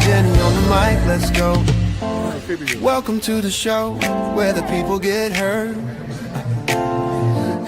Jenny on the mic, let's go. Welcome to the show where the people get heard.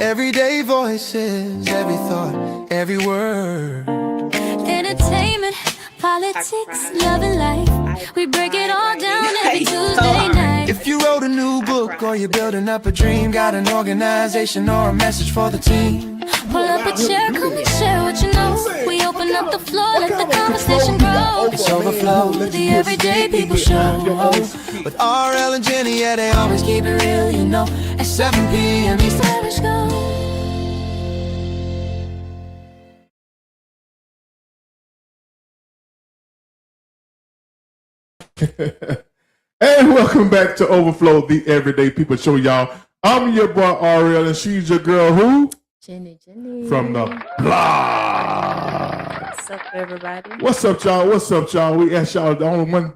Everyday voices, every thought, every word. Entertainment, politics, love and life. We break it all down every Tuesday night. If you wrote a new book or you're building up a dream, got an organization or a message for the team, pull up a chair, come and share what you know. We open up the floor, let the conversation grow. It's Overflow, the Everyday People Show. With RL and Jenny, yeah, they always keep it real, you know. At 7 p.m. Eastern. Let's go. And welcome back to Overflow, the Everyday People Show, y'all. I'm your boy RL, and she's your girl who? Jenny. From the block. What's up, everybody? What's up, y'all? We ask y'all the only one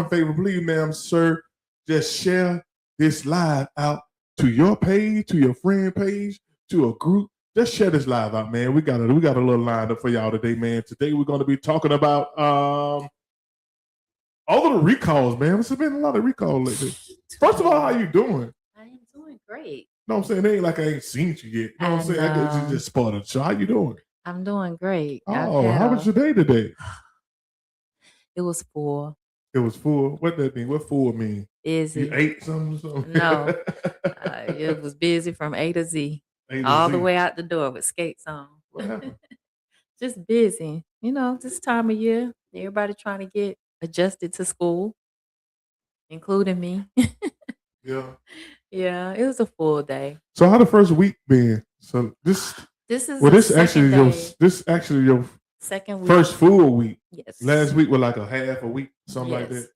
favor, please, ma'am, sir. Just share this live out to your page, to your friend page, to a group. Just share this live out, man. We got a little lined up for y'all today, man. Today we're going to be talking about all of the recalls, man. There's been a lot of recalls lately. First of all, how you doing? I am doing great. No, I'm saying it ain't like I ain't seen you yet. You know what I'm saying? I guess you just spotted. So how you doing? I'm doing great. Oh, how was your day today? It was full. It was full. What that mean? What full mean? Busy. You ate something? No. It was busy from A to Z. All the way out the door with skates on. What happened? Just busy. You know, this time of year, everybody trying to get adjusted to school, including me. Yeah. Yeah, it was a full day. So how the first week been? So this is this actually your second week. First full week. Yes. Last week was like a half a week, something like that.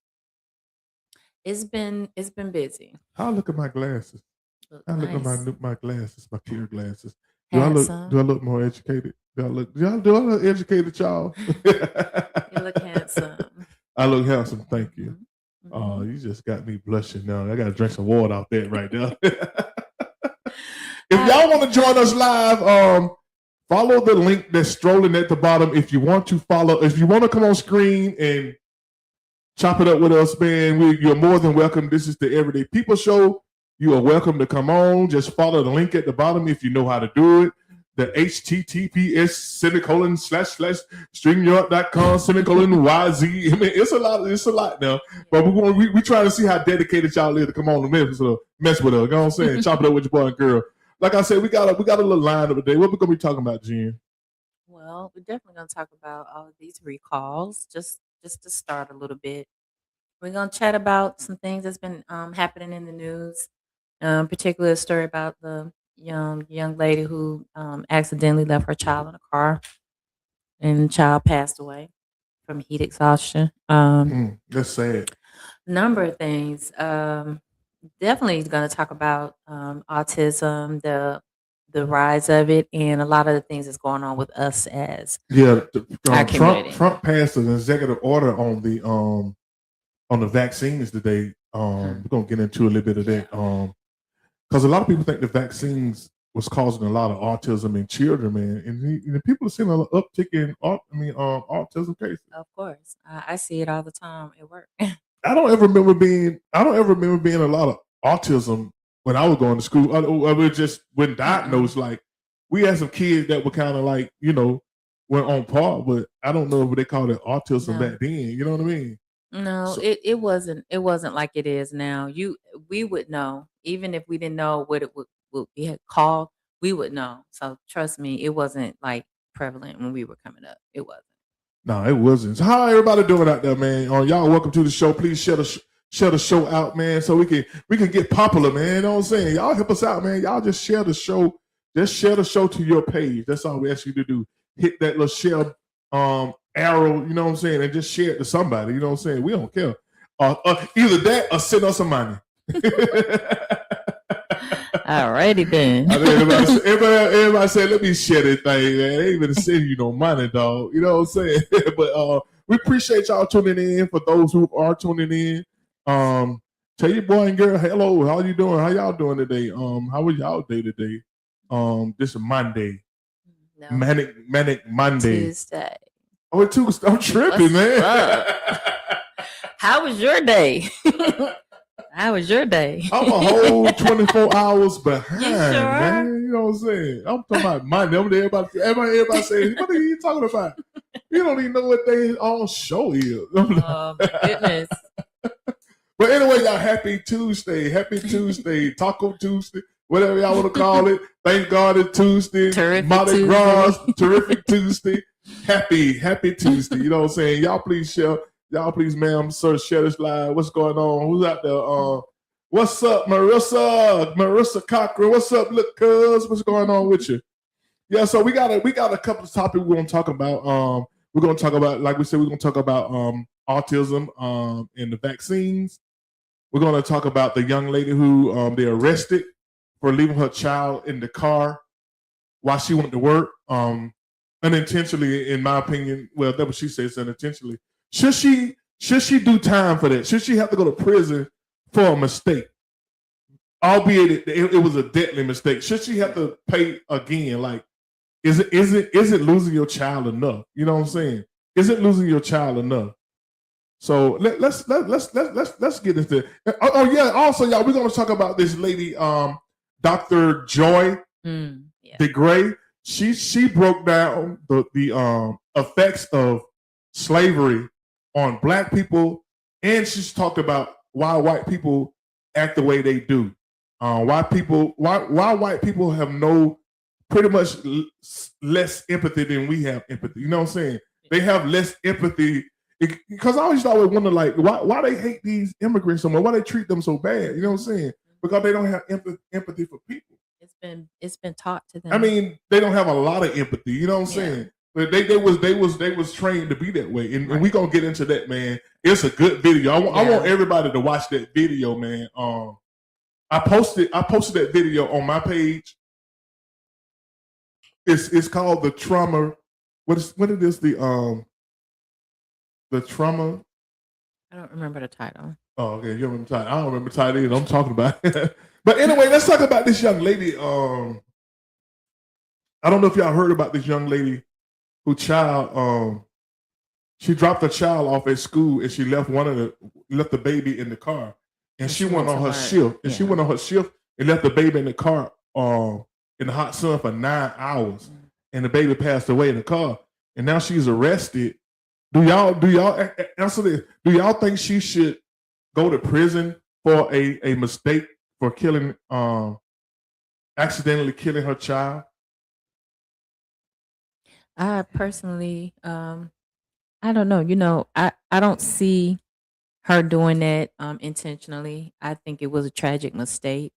It's been busy. I look at my glasses. I look Nice. at my glasses, my pure glasses. Do Handsome. I look more educated? Do I look educated, y'all? You look handsome. I look handsome, thank you. Mhm. Oh, you just got me blushing now. I gotta drink some water out there right now. If y'all want to join us live, follow the link that's strolling at the bottom. If you want to come on screen and chop it up with us, man, you're more than welcome. This is the Everyday People Show. You are welcome to come on. Just follow the link at the bottom if you know how to do it. The https://StreamYard.com:YZ. I mean, it's a lot now. But we trying to see how dedicated y'all is to come on and mess with us. You know what I'm saying? Chop it up with your boy and girl. Like I said, we got a little line of the day. What we gonna be talking about, Jen? Well, we're definitely gonna talk about all of these recalls, just to start a little bit. We're gonna chat about some things that's been happening in the news. Particularly a story about the young lady who accidentally left her child in a car, and the child passed away from heat exhaustion. That's sad. Number of things. Definitely going to talk about autism, the rise of it, and a lot of the things that's going on with us as our community. Trump passed an executive order on the vaccines today. We're gonna get into a little bit of that. Because a lot of people think the vaccines was causing a lot of autism in children, man, and people are seeing an uptick in autism cases. Of course, I see it all the time at work. I don't ever remember being a lot of autism when I was going to school. I was just when diagnosed. Like we had some kids that were kind of like went on par, but I don't know if they called it autism back then. You know what I mean? No, it wasn't like it is now. We would know, even if we didn't know what it would be called, we would know. So trust me, it wasn't like prevalent when we were coming up. It wasn't. No, it wasn't. So how everybody doing out there, man? Y'all welcome to the show. Please share the show out, man, so we can get popular, man. You know what I'm saying? Y'all help us out, man. Y'all just share the show. Just share the show to your page. That's all we ask you to do. Hit that little share arrow, you know what I'm saying, and just share it to somebody. You know what I'm saying? We don't care. Either that or send us some money. Alrighty then. Everybody said, let me share this thing, man. They ain't even send you no money, dog. You know what I'm saying? But we appreciate y'all tuning in. For those who are tuning in, tell your boy and girl, hello, how you doing? How y'all doing today? How was y'all day today? This is Monday. No. Manic Monday. Tuesday. Oh, it's Tuesday. I'm tripping, man. How was your day? How was your day? I'm a whole 24 hours behind, You sure? man. You know what I'm saying? I'm talking about money. Everybody saying, what are you talking about? You don't even know what they all show is. Oh my goodness. But anyway, y'all, happy Tuesday, Taco Tuesday, whatever y'all want to call it. Thank God it's Tuesday. Terrific Mardi Gras, Tuesday. terrific Tuesday. Happy Tuesday. You know what I'm saying? Y'all please share. Y'all please, ma'am, sir, share this live. What's going on? Who's out there? What's up, Marissa? Marissa Cochran. What's up, look, cuz? What's going on with you? Yeah, so we got a couple of topics we're gonna talk about. We're gonna talk about, like we said, we're gonna talk about autism and the vaccines. We're gonna talk about the young lady who they arrested for leaving her child in the car while she went to work. Unintentionally, in my opinion. Well, that's what she says, unintentionally. Should she do time for that? Should she have to go to prison for a mistake? Albeit it was a deadly mistake. Should she have to pay again? Like, is it losing your child enough? You know what I'm saying? Is it losing your child enough? So let's get into it. Oh yeah. Also, y'all, we're gonna talk about this lady, Dr. Joy DeGruy. She broke down the effects of slavery on Black people, and she's talked about why white people act the way they do. Why white people have pretty much less empathy than we have empathy. You know what I'm saying? They have less empathy because I always wonder, like, why they hate these immigrants so much? Why they treat them so bad? You know what I'm saying? Because they don't have empathy for people. It's been taught to them. I mean, they don't have a lot of empathy. You know what I'm saying? But they was trained to be that way, and we gonna get into that, man. It's a good video. I want everybody to watch that video, man. I posted that video on my page. It's called the trauma. What is the trauma? I don't remember the title. Oh, okay. You remember the title? I don't remember the title either. I'm talking about it. But anyway, let's talk about this young lady. I don't know if y'all heard about this young lady who child. She dropped her child off at school and she left the baby in the car, and she went on her shift. And she went on her shift and left the baby in the car in the hot sun for 9 hours, and the baby passed away in the car. And now she's arrested. Do y'all answer this? Do y'all think she should go to prison for a mistake for killing, accidentally killing her child? I personally, I don't know. You know, I don't see her doing that intentionally. I think it was a tragic mistake.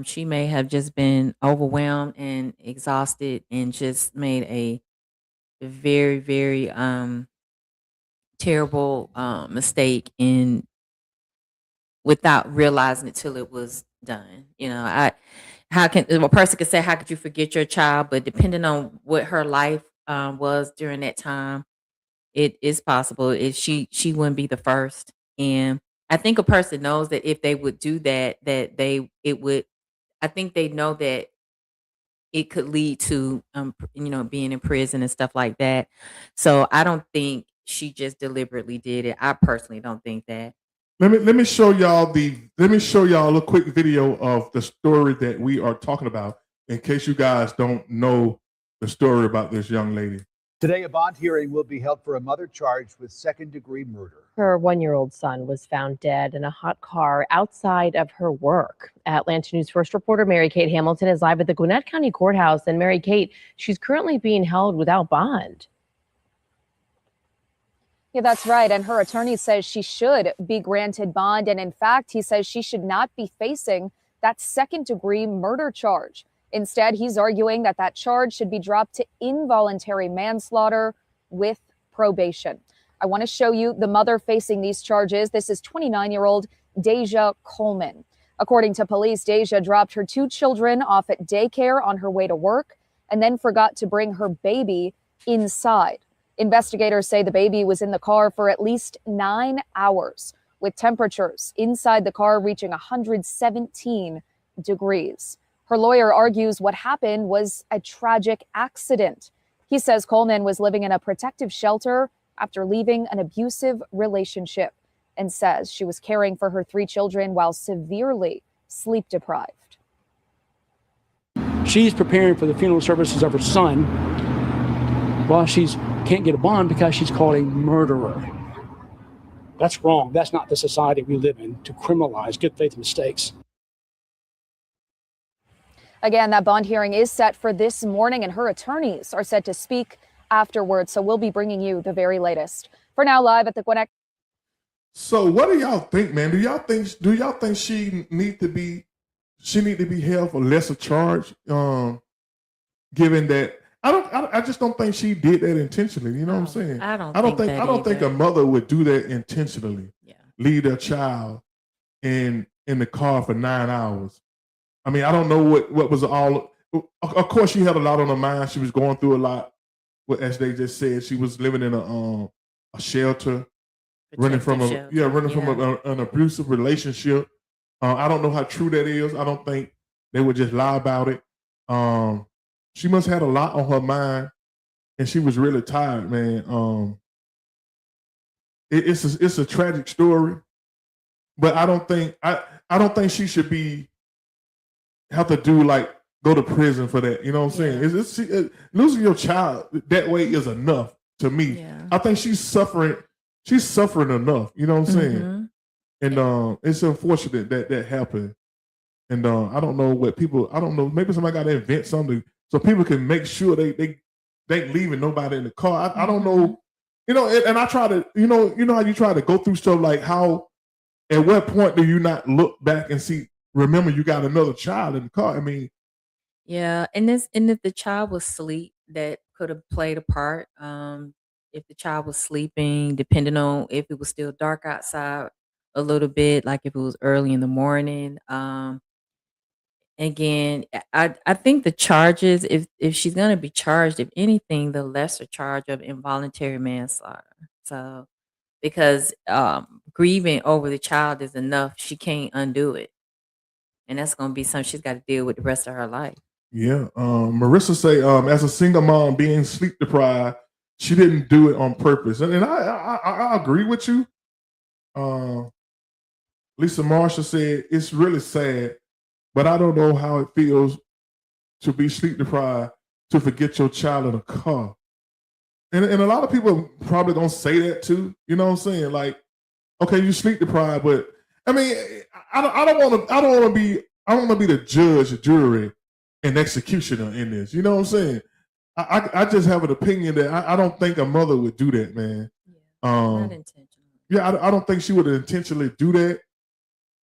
She may have just been overwhelmed and exhausted and just made a very, very terrible mistake without realizing it till it was done. You know, a person could say, how could you forget your child? But depending on what her life was during that time, it is possible she wouldn't be the first. And I think a person knows that if they would do that, I think they know that it could lead to being in prison and stuff like that. So I don't think she just deliberately did it. I personally don't think that. Let me show y'all a quick video of the story that we are talking about, in case you guys don't know the story about this young lady. Today, a bond hearing will be held for a mother charged with second-degree murder. Her 1-year-old son was found dead in a hot car outside of her work. Atlanta News First reporter Mary Kate Hamilton is live at the Gwinnett County Courthouse. And Mary Kate, she's currently being held without bond. Yeah, that's right. And her attorney says she should be granted bond. And in fact, he says she should not be facing that second-degree murder charge. Instead, he's arguing that that charge should be dropped to involuntary manslaughter with probation. I want to show you the mother facing these charges. This is 29-year-old Deja Coleman. According to police, Deja dropped her 2 children off at daycare on her way to work and then forgot to bring her baby inside. Investigators say the baby was in the car for at least 9 hours, with temperatures inside the car reaching 117 degrees. Her lawyer argues what happened was a tragic accident. He says Coleman was living in a protective shelter after leaving an abusive relationship, and says she was caring for her 3 children while severely sleep deprived. She's preparing for the funeral services of her son while she's can't get a bond because she's called a murderer. That's wrong. That's not the society we live in, to criminalize good faith mistakes. Again, that bond hearing is set for this morning, and her attorneys are set to speak afterwards. So we'll be bringing you the very latest. For now, live at the Gwinnett. So what do y'all think, man? Do y'all think she need to be held for lesser charge? Given that I just don't think she did that intentionally. You know what I'm saying? I don't think a mother would do that intentionally. Yeah. Leave their child in the car for 9 hours. I mean, I don't know what was all. Of course, she had a lot on her mind. She was going through a lot. As they just said, she was living in a shelter, running from an abusive relationship. I don't know how true that is. I don't think they would just lie about it. She must have had a lot on her mind, and she was really tired, man. It's a tragic story, but I don't think she should have to go to prison for that. You know what I'm saying? Losing your child that way is enough to me. Yeah. I think she's suffering. She's suffering enough. You know what I'm saying? And it's unfortunate that happened. And I don't know what people. I don't know. Maybe somebody got to invent something so people can make sure they ain't leaving nobody in the car. I don't know. You know, and I try to. You know how you try to go through stuff like how. At what point do you not look back and see? Remember, you got another child in the car. I mean, Yeah, and if the child was asleep, that could have played a part. If the child was sleeping, depending on if it was still dark outside a little bit, like if it was early in the morning. Again, I think the charges, if she's gonna be charged, if anything, the lesser charge of involuntary manslaughter. So because grieving over the child is enough, she can't undo it, and that's gonna be something she's got to deal with the rest of her life. yeah. Marissa say, as a single mom being sleep deprived, she didn't do it on purpose, and I agree with you. Lisa Marshall said it's really sad, but I don't know how it feels to be sleep deprived to forget your child in a car. And a lot of people probably gonna say that too. You know what I'm saying? Like, okay, you sleep deprived, but I mean, I don't want to be the judge, the jury, and executioner in this. You know what I'm saying? I just have an opinion that I don't think a mother would do that, man. Not intentional. Yeah, I don't think she would intentionally do that.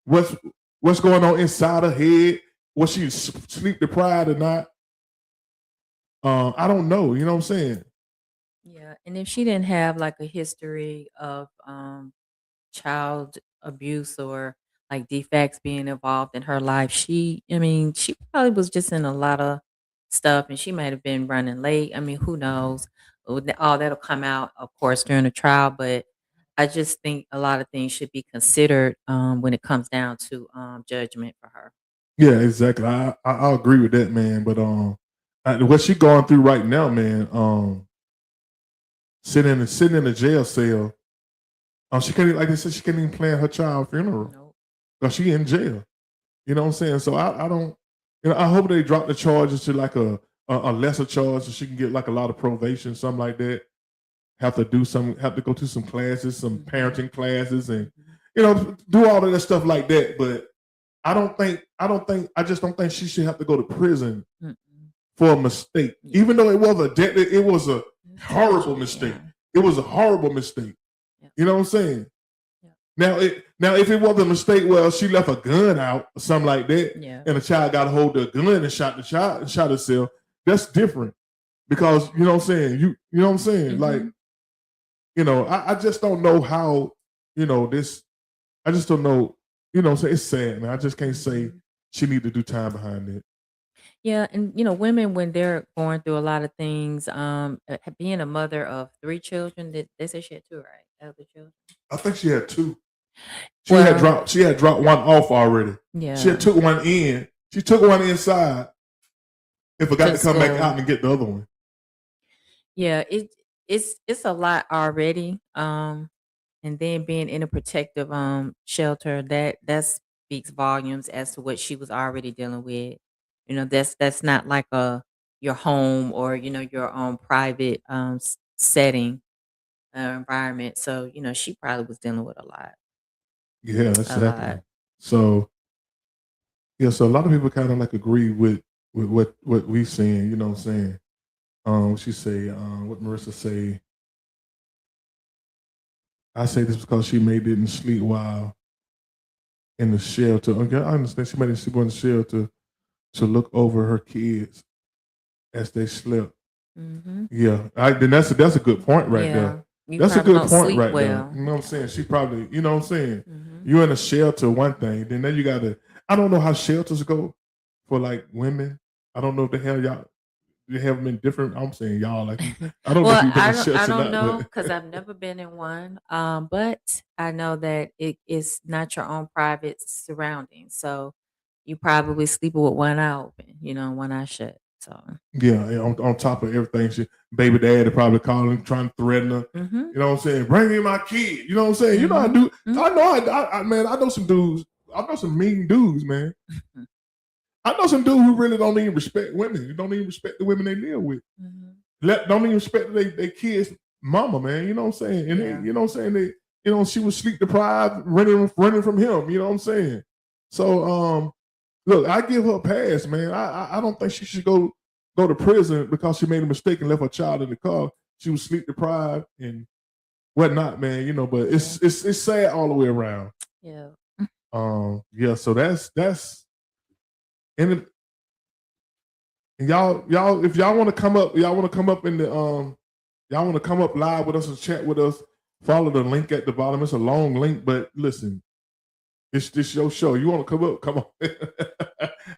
What's going on inside her head? Was she sleep deprived or not? I don't know. You know what I'm saying? Yeah, and if she didn't have like a history of child abuse or like defects being involved in her life, she probably was just in a lot of stuff, and she might have been running late. I mean, who knows? All that'll come out, of course, during the trial, but I just think a lot of things should be considered when it comes down to judgment for her. Yeah, exactly. I agree with that, man. But what she going through right now, man, sitting in a jail cell. She can't even, like they said, she can't even plan her child's funeral Nope. because she in jail. You know what I'm saying? So I don't. I hope they drop the charges to like a lesser charge so she can get like a lot of probation, something like that. Have to go to some classes, some parenting classes, and do all of that stuff like that. But I just don't think she should have to go to prison for a mistake, even though it was a horrible mistake. It was a horrible mistake. You know what I'm saying? Now, if it was a mistake, well, she left a gun out or something like that, and a child got a hold of a gun and shot the child and shot herself. That's different because you know what I'm saying. You know what I'm saying? Like, I just don't know how this. I just don't know. You know what I'm saying? It's sad, man. I just can't say she need to do time behind it. Yeah, and women when they're going through a lot of things, being a mother of 3 children, they say she had 2, right? Other children. I think she had 2. She had dropped one off already. Yeah. She had took one in. She took one inside and forgot to come back out and get the other one. Yeah, it's a lot already. And then being in a protective shelter, that speaks volumes as to what she was already dealing with. That's not like your home or your own private setting environment. So she probably was dealing with a lot. Yeah, A lot. exactly. So yeah, so a lot of people kind of like agree with what we saying. You know what I'm saying? She say, what Marissa say. I say this because she may didn't sleep while in the shelter. Okay, I understand she may didn't sleep in the shelter to look over her kids as they slept. Hmm. Yeah, then that's a good point right Yeah. there. You That's a probably good don't point sleep right there. well. You know what I'm saying? She probably, you know what I'm saying? Hmm. You're in a shelter, one thing. Then you gotta. I don't know how shelters go for like women. I don't know if they have them in different. I'm saying y'all like I don't know if Well, you've been in I shelter or don't not, know but because I've never been in one. But I know that it is not your own private surroundings. So you probably sleeping with one eye open, one eye shut. So yeah, on top of everything, baby daddy probably calling, trying to threaten her. mm-hmm. You know what I'm saying? Bring me my kid. You know what I'm saying? You know I Mm-hmm. do. Mm-hmm. I know. Man, I know some dudes. I know some mean dudes, man. I know some dudes who really don't even respect women. Who don't even respect the women they live with. Mm-hmm. Don't even respect their kids' mama, man. You know what I'm saying? And Yeah. they, you know what I'm saying? She was sleep deprived, running from him. You know what I'm saying? So, look, I give her a pass, man. I don't think she should go to prison because she made a mistake and left her child in the car. She was sleep deprived and whatnot, man. But it's sad all the way around. Yeah. Yeah. So that's and y'all, if y'all want to come up, in the y'all want to come up live with us and chat with us. Follow the link at the bottom. It's a long link, but listen, it's this your show. You want to come up? Come on.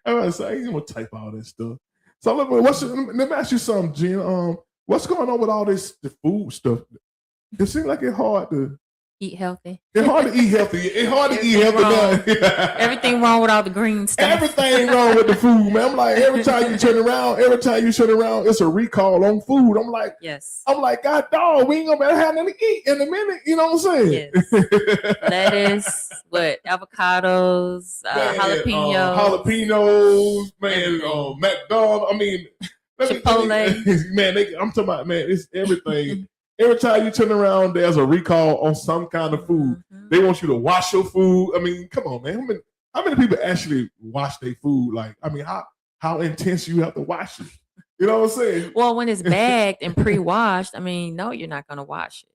I'm gonna say I ain't gonna type all this stuff. So let me ask you something, Jen. What's going on with all the food stuff? It seems like it's hard to Eat healthy. It's hard to eat healthy. It's hard to eat Everything healthy wrong. now. Everything wrong with all the green stuff. Everything wrong with the food, man. I'm like, every time you turn around, it's a recall on food. I'm like, Yes. God dog, we ain't gonna have nothing to eat in a minute. You know what I'm saying? Yes. Lettuce, avocados, jalapenos, man, everything. McDonald's. I mean, Chipotle. Man, I'm talking about, man, it's everything. Every time you turn around, there's a recall on some kind of food. Mm-hmm. They want you to wash your food. I mean, come on, man. How many people actually wash their food? Like, I mean, how intense you have to wash it? You know what I'm saying? Well, when it's bagged and pre-washed, I mean, no, you're not going to wash it.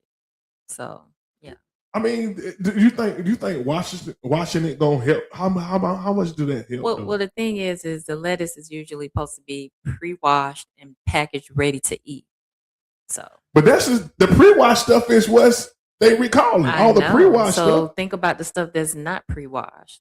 So, yeah. I mean, do you think washing it gonna help? How much do that help? Well, the thing is the lettuce is usually supposed to be pre-washed and packaged ready to eat. So, but that's just the pre-washed stuff is what they recalling. All the pre-washed stuff. So think about the stuff that's not pre-washed.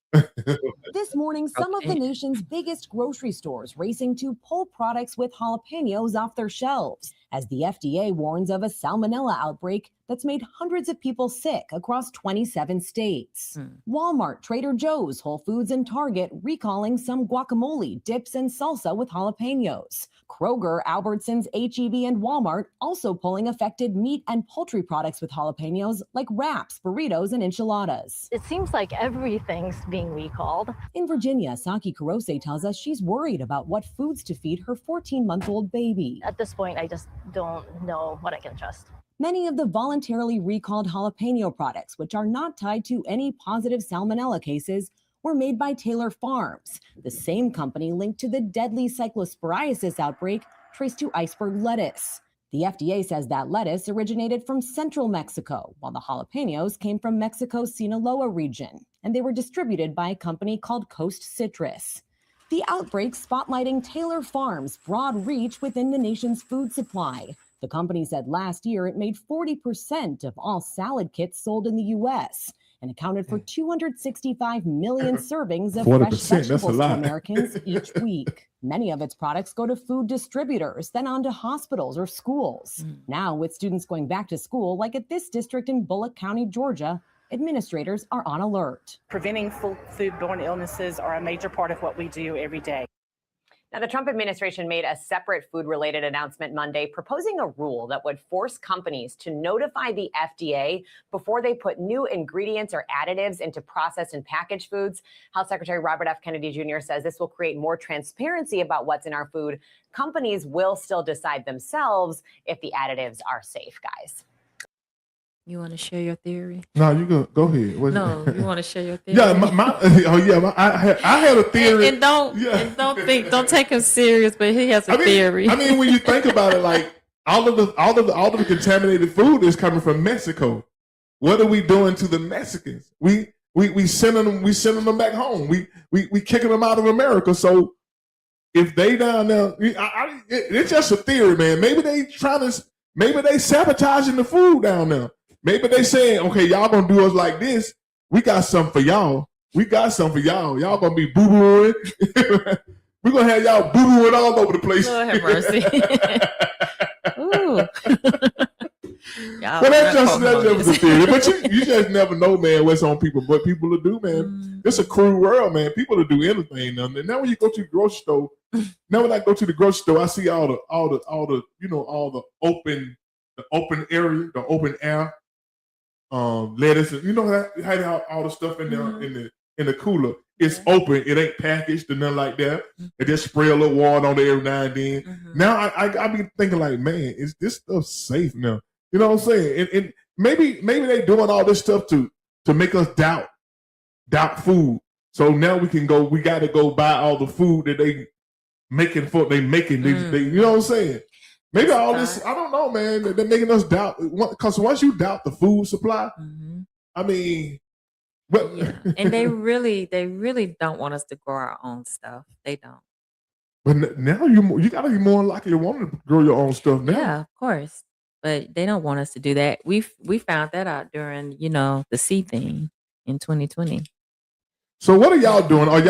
This morning, some of the nation's biggest grocery stores racing to pull products with jalapenos off their shelves as the FDA warns of a salmonella outbreak that's made hundreds of people sick across 27 states. Walmart, Trader Joe's, Whole Foods, and Target recalling some guacamole, dips, and salsa with jalapenos. Kroger, Albertsons, H-E-B, and Walmart also pulling affected meat and poultry products with jalapenos like wraps, burritos, and enchiladas. It seems like everything's being recalled. In Virginia, Saki Kurose tells us she's worried about what foods to feed her 14-month-old baby. At this point, I just don't know what I can trust. Many of the voluntarily recalled jalapeno products, which are not tied to any positive salmonella cases, were made by Taylor Farms, the same company linked to the deadly cyclosporiasis outbreak traced to iceberg lettuce. The FDA says that lettuce originated from central Mexico, while the jalapenos came from Mexico's Sinaloa region, and they were distributed by a company called Coast Citrus. The outbreak spotlighting Taylor Farms' broad reach within the nation's food supply. The company said last year it made 40% of all salad kits sold in the U.S. and accounted for 265 million servings of fresh vegetables to Americans each week. Many of its products go to food distributors, then on to hospitals or schools. Now, with students going back to school, like at this district in Bullock County, Georgia, administrators are on alert. Preventing foodborne illnesses are a major part of what we do every day. Now, the Trump administration made a separate food-related announcement Monday, proposing a rule that would force companies to notify the FDA before they put new ingredients or additives into processed and packaged foods. Health Secretary Robert F. Kennedy Jr. says this will create more transparency about what's in our food. Companies will still decide themselves if the additives are safe, guys. You want to share your theory? No, you go ahead. No, you want to share your theory? Yeah, I had a theory. And don't take him serious, but he has a theory. I mean, when you think about it, like all of the contaminated food is coming from Mexico. What are we doing to the Mexicans? We sending them back home. We kicking them out of America. So if they down there, it's just a theory, man. Maybe they sabotaging the food down there. Maybe they saying, okay, y'all gonna do us like this. We got something for y'all. Y'all gonna be boo-booing. We're gonna have y'all boo-booing all over the place. Lord have mercy. Ooh. But that's just a theory. But you just never know, man, what people will do, man. It's a cruel world, man. People will do anything. Now when you go to the grocery store, when I go to the grocery store, I see all the open area, the open air. Lettuce, and how all the stuff in there in the cooler. It's open. It ain't packaged or nothing like that. They just spray a little water on there every now and then. Now I be thinking like, man, is this stuff safe now? You know what I'm saying? And maybe they doing all this stuff to make us doubt food. So now we got to go buy all the food that they making. They you know what I'm saying? Maybe all this, I don't know, man. They're making us doubt. Because once you doubt the food supply, I mean, and they really don't want us to grow our own stuff. They don't. But now you got to be more likely to want to grow your own stuff now. Yeah, of course. But they don't want us to do that. We found that out during the sea thing in 2020. So what are y'all doing? Are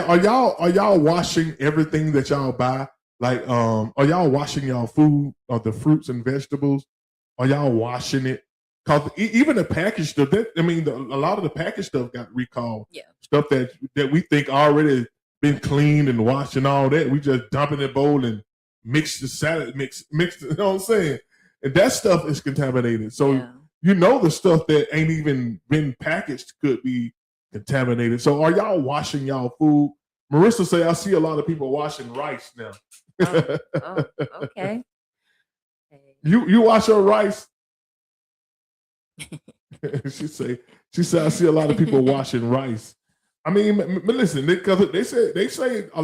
y'all washing everything that y'all buy? Like, are y'all washing y'all food or the fruits and vegetables? Are y'all washing it? Because even the packaged stuff, a lot of the packaged stuff got recalled. Yeah. Stuff that we think already been cleaned and washed and all that. We just dump in a bowl and mix the salad, mix. You know what I'm saying? And that stuff is contaminated. So the stuff that ain't even been packaged could be contaminated. So are y'all washing y'all food? Marissa say I see a lot of people washing rice now. Okay. You wash your rice? She said I see a lot of people washing rice. I mean, listen, because they say a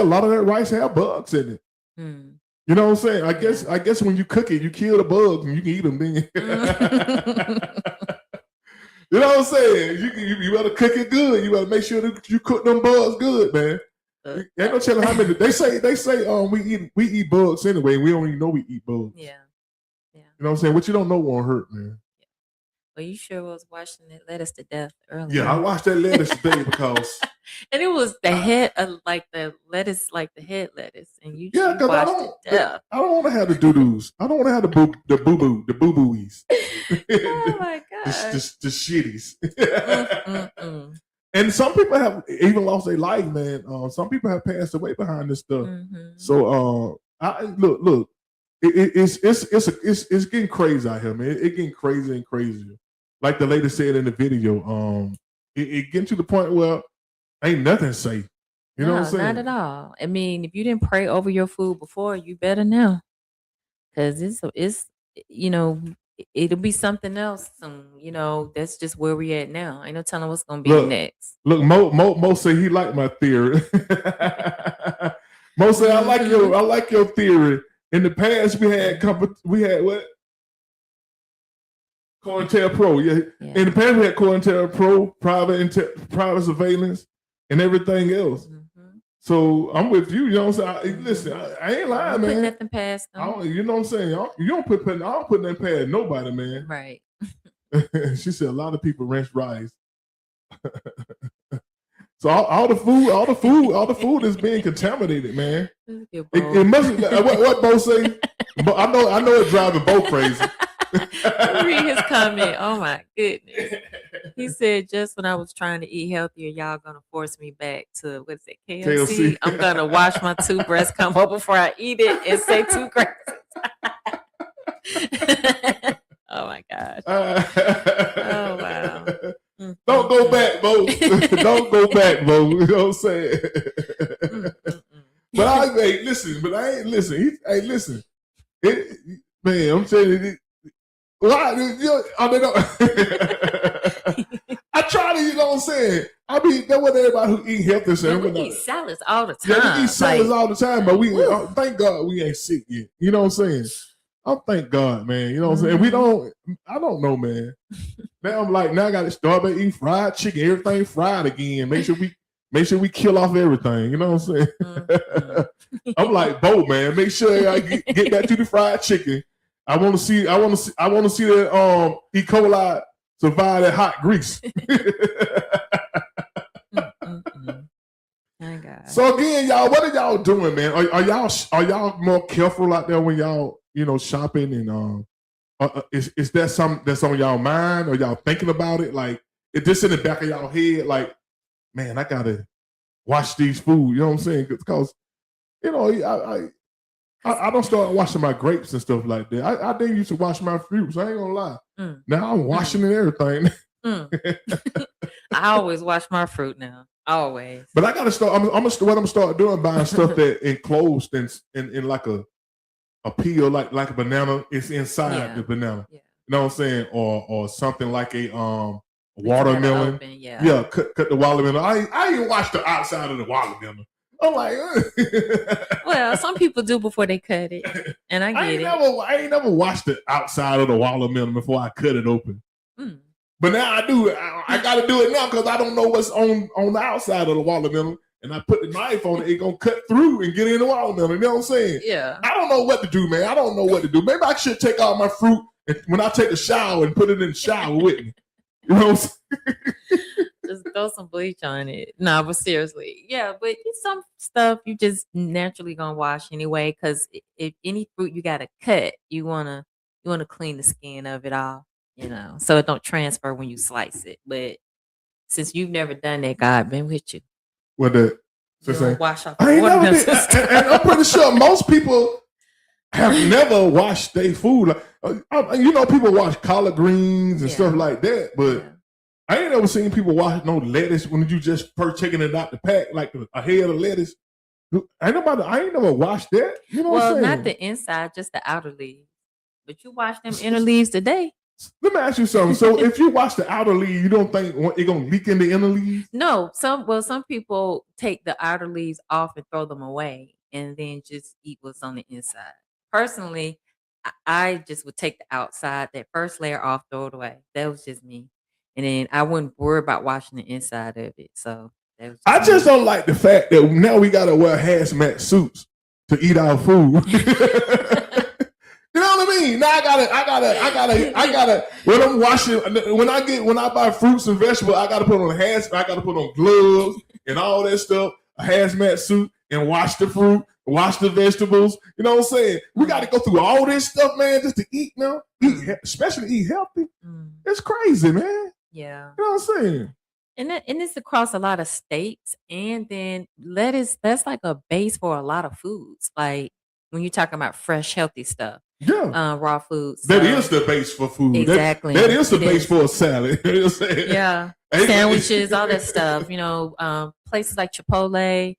lot of that rice have bugs in it. You know what I'm saying? I guess when you cook it, you kill the bugs and you can eat them. Then. You know what I'm saying? You better cook it good. You better make sure that you cook them bugs good, man. Ain't no telling how many. They say we eat bugs anyway. We don't even know we eat bugs. Yeah. You know what I'm saying? What you don't know won't hurt, man. Well, you sure was washing that lettuce to death earlier. Yeah, I watched that lettuce today because. And it was the head of the lettuce, like the head lettuce, and you because I don't want to have the doo-doos. I don't want to have the boo-booies. Oh my god, the shitties. And some people have even lost their life, man. Some people have passed away behind this stuff. So, look, it's getting crazy out here, man. It's getting crazier and crazier. Like the lady said in the video, it getting to the point where ain't nothing safe. You know what I'm saying? Not at all. I mean, if you didn't pray over your food before, you better now, because it's it'll be something else soon. That's just where we at now. Ain't no telling what's gonna be next. Look, Mo say he liked my theory. Mo say I like your theory. In the past, we had what? COINTELPRO, yeah. In the past, we had COINTELPRO, private surveillance, and everything else. So I'm with you. You know what I'm saying? Listen, I ain't lying, man. Put nothing past them. You know what I'm saying? I don't put nothing past nobody, man. Right. She said a lot of people rinse rice. So all the food is being contaminated, man. It must. What Bo say? I know it's driving Bo crazy. Read his comment. Oh my goodness. He said, just when I was trying to eat healthier, y'all gonna force me back to what is it, KFC. KFC? I'm gonna wash my two breasts, come up before I eat it, and say two graces. Oh my gosh. Oh wow. Don't go back, Bo. Don't go back, Bo. You know what I'm saying? But I ain't listen. Hey, listen. Man, I'm telling you. Why? I try to, you know what I'm saying? I mean, that wasn't everybody who eat healthy. So we eat salads all the time. Yeah, we eat salads all the time, but thank God we ain't sick yet. You know what I'm saying? Thank God, man. You know what I'm saying? I don't know, man. Now I'm like, now I got to start by eating fried chicken, everything fried again. Make sure we kill off everything. You know what I'm saying? I'm like, Bo, man, make sure I get back to the fried chicken. I want to see that E. coli survive that hot grease. My God. So again, y'all, what are y'all doing, man? Are y'all more careful out there when y'all, shopping and is that something that's on y'all mind, or y'all thinking about it? Like, is this in the back of y'all head? Like, man, I gotta wash these food. You know what I'm saying? Because I don't start washing my grapes and stuff like that. I didn't used to wash my fruits. I ain't gonna lie. Now I'm washing and everything. I always wash my fruit now. Always. But I gotta start. I'm gonna start doing, buying stuff that enclosed in like a peel, like a banana. It's inside the banana. Yeah. You know what I'm saying? Or something like a watermelon. Open, cut the watermelon. I even wash the outside of the watermelon. I'm like, well, some people do before they cut it, and I get it. I ain't never washed the outside of the watermelon before I cut it open. But now I do. I got to do it now because I don't know what's on the outside of the watermelon, and I put the knife on it. It's gonna cut through and get in the watermelon. You know what I'm saying? Yeah. I don't know what to do, man. I don't know what to do. Maybe I should take out my fruit when I take a shower and put it in the shower with me. You know what I'm saying? Just throw some bleach on it. No, but seriously. Yeah, but some stuff you just naturally gonna wash anyway, because if any fruit you gotta cut, you wanna clean the skin of it off, so it don't transfer when you slice it. But since you've never done that, God been with you. What that? Wash off I ain't never watermelon. and I'm pretty sure most people have never washed their food. People wash collard greens and stuff like that, but I ain't never seen people wash no lettuce when you just first taking it out the pack, like a head of lettuce. I ain't never washed that. You know what I'm saying? Not the inside, just the outer leaves. But you wash them inner leaves today. Let me ask you something. So if you wash the outer leaves, you don't think it gonna leak in the inner leaves? No. Some people take the outer leaves off and throw them away, and then just eat what's on the inside. Personally, I just would take the outside, that first layer off, throw it away. That was just me. And then I wouldn't worry about washing the inside of it. So that was I just don't like the fact that now we gotta wear hazmat suits to eat our food. You know what I mean? Now I gotta. When I'm washing, when I buy fruits and vegetables, I gotta put on I gotta put on gloves and all that stuff, a hazmat suit, and wash the fruit, wash the vegetables. You know what I'm saying? We got to go through all this stuff, man, just to eat now. Especially eat healthy. It's crazy, man. Yeah. You know what I'm saying? And it's across a lot of states. And then lettuce, that's like a base for a lot of foods. Like when you're talking about fresh, healthy stuff. Yeah. Raw foods. That is the base for food. Exactly. That is the base for a salad. You know what I'm saying? Yeah. Sandwiches, all that stuff. Places like Chipotle,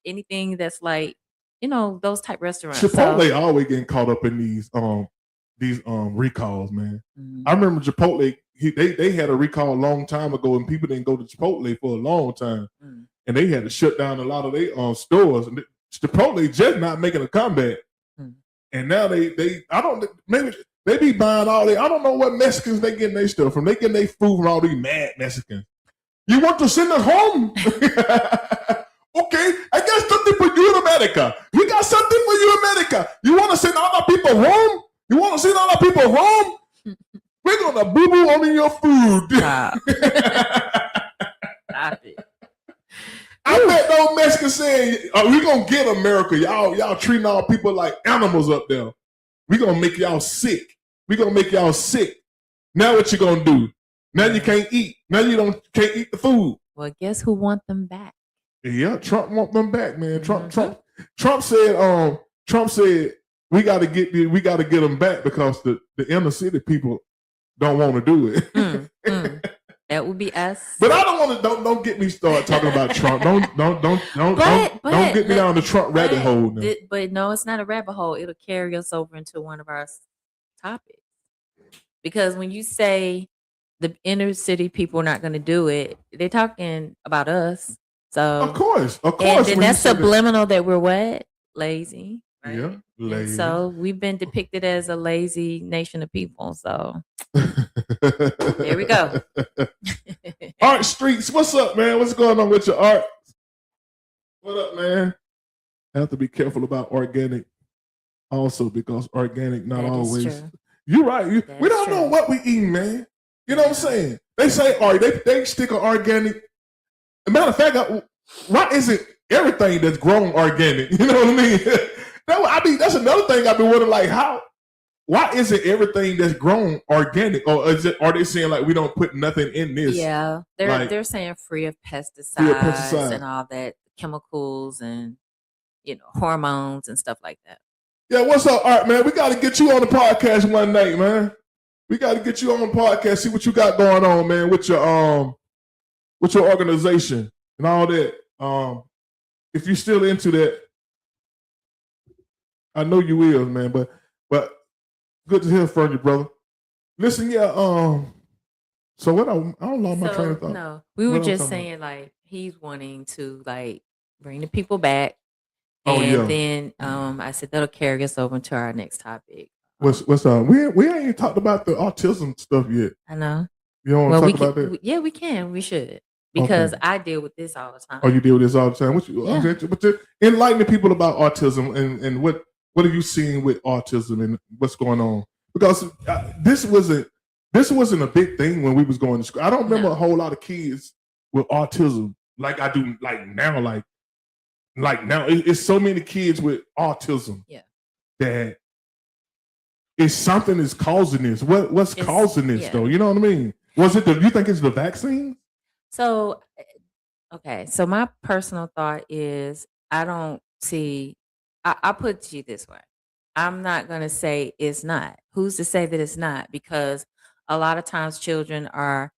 anything that's like, those type restaurants. Chipotle always getting caught up in these recalls, man. I remember Chipotle, they had a recall a long time ago, and people didn't go to Chipotle for a long time, and they had to shut down a lot of their stores. And Chipotle just not making a comeback, and now they be buying all I don't know what Mexicans they getting their stuff from. They getting their food from all these mad Mexicans. You want to send us home? Okay, I got something for you in America. We got something for you in America. You want to send all our people home? You want to send all our people home? We're going to boo-boo on your food. Stop. Stop it. I bet those Mexicans saying, we going to get America. Y'all treating our people like animals up there. We going to make y'all sick. We going to make y'all sick. Now what you going to do? Now you can't eat. Now you can't eat the food. Well, guess who want them back? Yeah, Trump want them back, man. Mm-hmm. Trump said we got to get them back because the inner city people don't want to do it. That would be us. But I don't want to. Don't get me started talking about Trump. Don't get me down the Trump rabbit hole. Now. But no, it's not a rabbit hole. It'll carry us over into one of our topics. Because when you say the inner city people are not going to do it, they're talking about us. So of course. And then that's subliminal that we're what? Lazy. Right? Yeah, lazy. And so we've been depicted as a lazy nation of people. So there we go. Art Streets, what's up, man? What's going on with your art? What up, man? Have to be careful about organic also because organic not That is always. true. You're right. We don't know what we eat, man. You know what I'm saying? They say they stick an organic. As a matter of fact, why isn't everything that's grown organic? You know what I mean? That's another thing I've been wondering, like, why isn't everything that's grown organic? Or are they saying like we don't put nothing in this? Yeah, they're saying free of pesticides and all that, chemicals and hormones and stuff like that. Yeah, what's up, Art, man? We got to get you on the podcast one night, man. We got to get you on the podcast, see what you got going on, man, with your organization and all that. If you're still into that, I know you will, man. But good to hear from you, brother. Listen, yeah. So what? I don't know my train of thought. No, we were just saying like he's wanting to like bring the people back. Then I said that'll carry us over to our next topic. What's up? We ain't even talked about the autism stuff yet. I know. You don't want to talk about that? Yeah, we can. We should. Because I deal with this all the time. Oh, you deal with this all the time? But to enlighten the people about autism and what have you seen with autism and what's going on? Because this wasn't a big thing when we was going to school. I don't remember a whole lot of kids with autism like I do like now. Like now, it's so many kids with autism that it's something is causing this. What's causing this though? You know what I mean? Was it you think it's the vaccine? So, okay. So my personal thought is I don't see, I'll put it to you this way. I'm not going to say it's not. Who's to say that it's not? Because a lot of times children are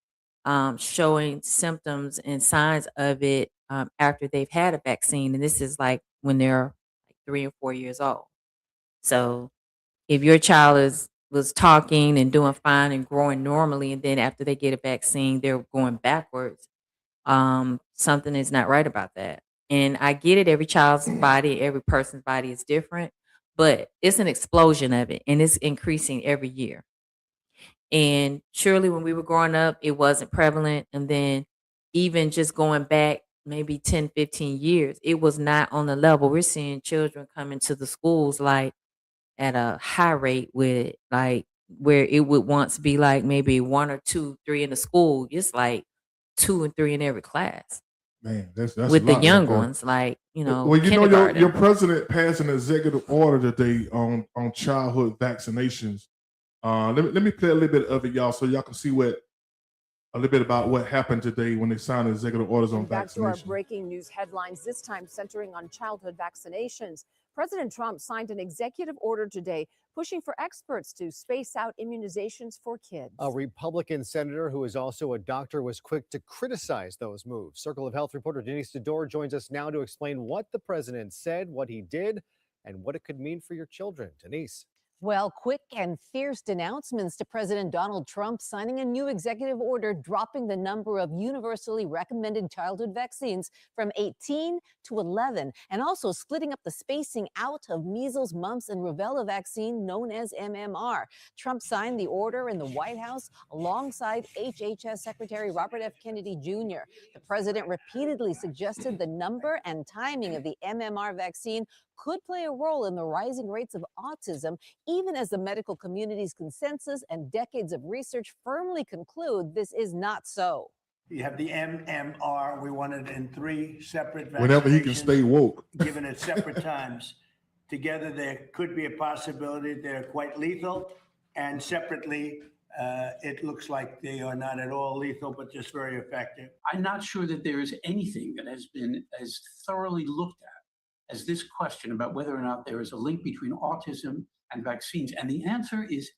showing symptoms and signs of it after they've had a vaccine. And this is like when they're like 3 or 4 years old. So if your child was talking and doing fine and growing normally, and then after they get a vaccine, they're going backwards, something is not right about that. And I get it. Every child's body, every person's body is different, but it's an explosion of it and it's increasing every year. And surely when we were growing up, it wasn't prevalent. And then even just going back maybe 10, 15 years, it was not on the level. We're seeing children come into the schools like at a high rate with like where it would once be like maybe 1 or 2, 3 in the school. It's like 2 and 3 in every class. Man, that's with the young ones, like Well, your president passed an executive order today on childhood vaccinations. Let me play a little bit of it, y'all, so y'all can see a little bit about what happened today when they signed executive orders on back vaccinations. to our breaking news headlines, this time centering on childhood vaccinations. President Trump signed an executive order today pushing for experts to space out immunizations for kids. A Republican senator who is also a doctor was quick to criticize those moves. Circle of Health reporter Denise DeDore joins us now to explain what the president said, what he did, and what it could mean for your children. Denise. Well, quick and fierce denouncements to President Donald Trump signing a new executive order dropping the number of universally recommended childhood vaccines from 18 to 11, and also splitting up the spacing out of measles, mumps, and rubella vaccine known as MMR. Trump signed the order in the White House alongside HHS Secretary Robert F. Kennedy Jr. The president repeatedly suggested the number and timing of the MMR vaccine could play a role in the rising rates of autism, even as the medical community's consensus and decades of research firmly conclude this is not so. You have the MMR. We want it in 3 separate vaccinations. Whenever he can stay woke. Given at separate times. Together, there could be a possibility they're quite lethal, and separately, It looks like they are not at all lethal, but just very effective. I'm not sure that there is anything that has been as thoroughly looked at as this question about whether or not there is a link between autism and vaccines. And the answer is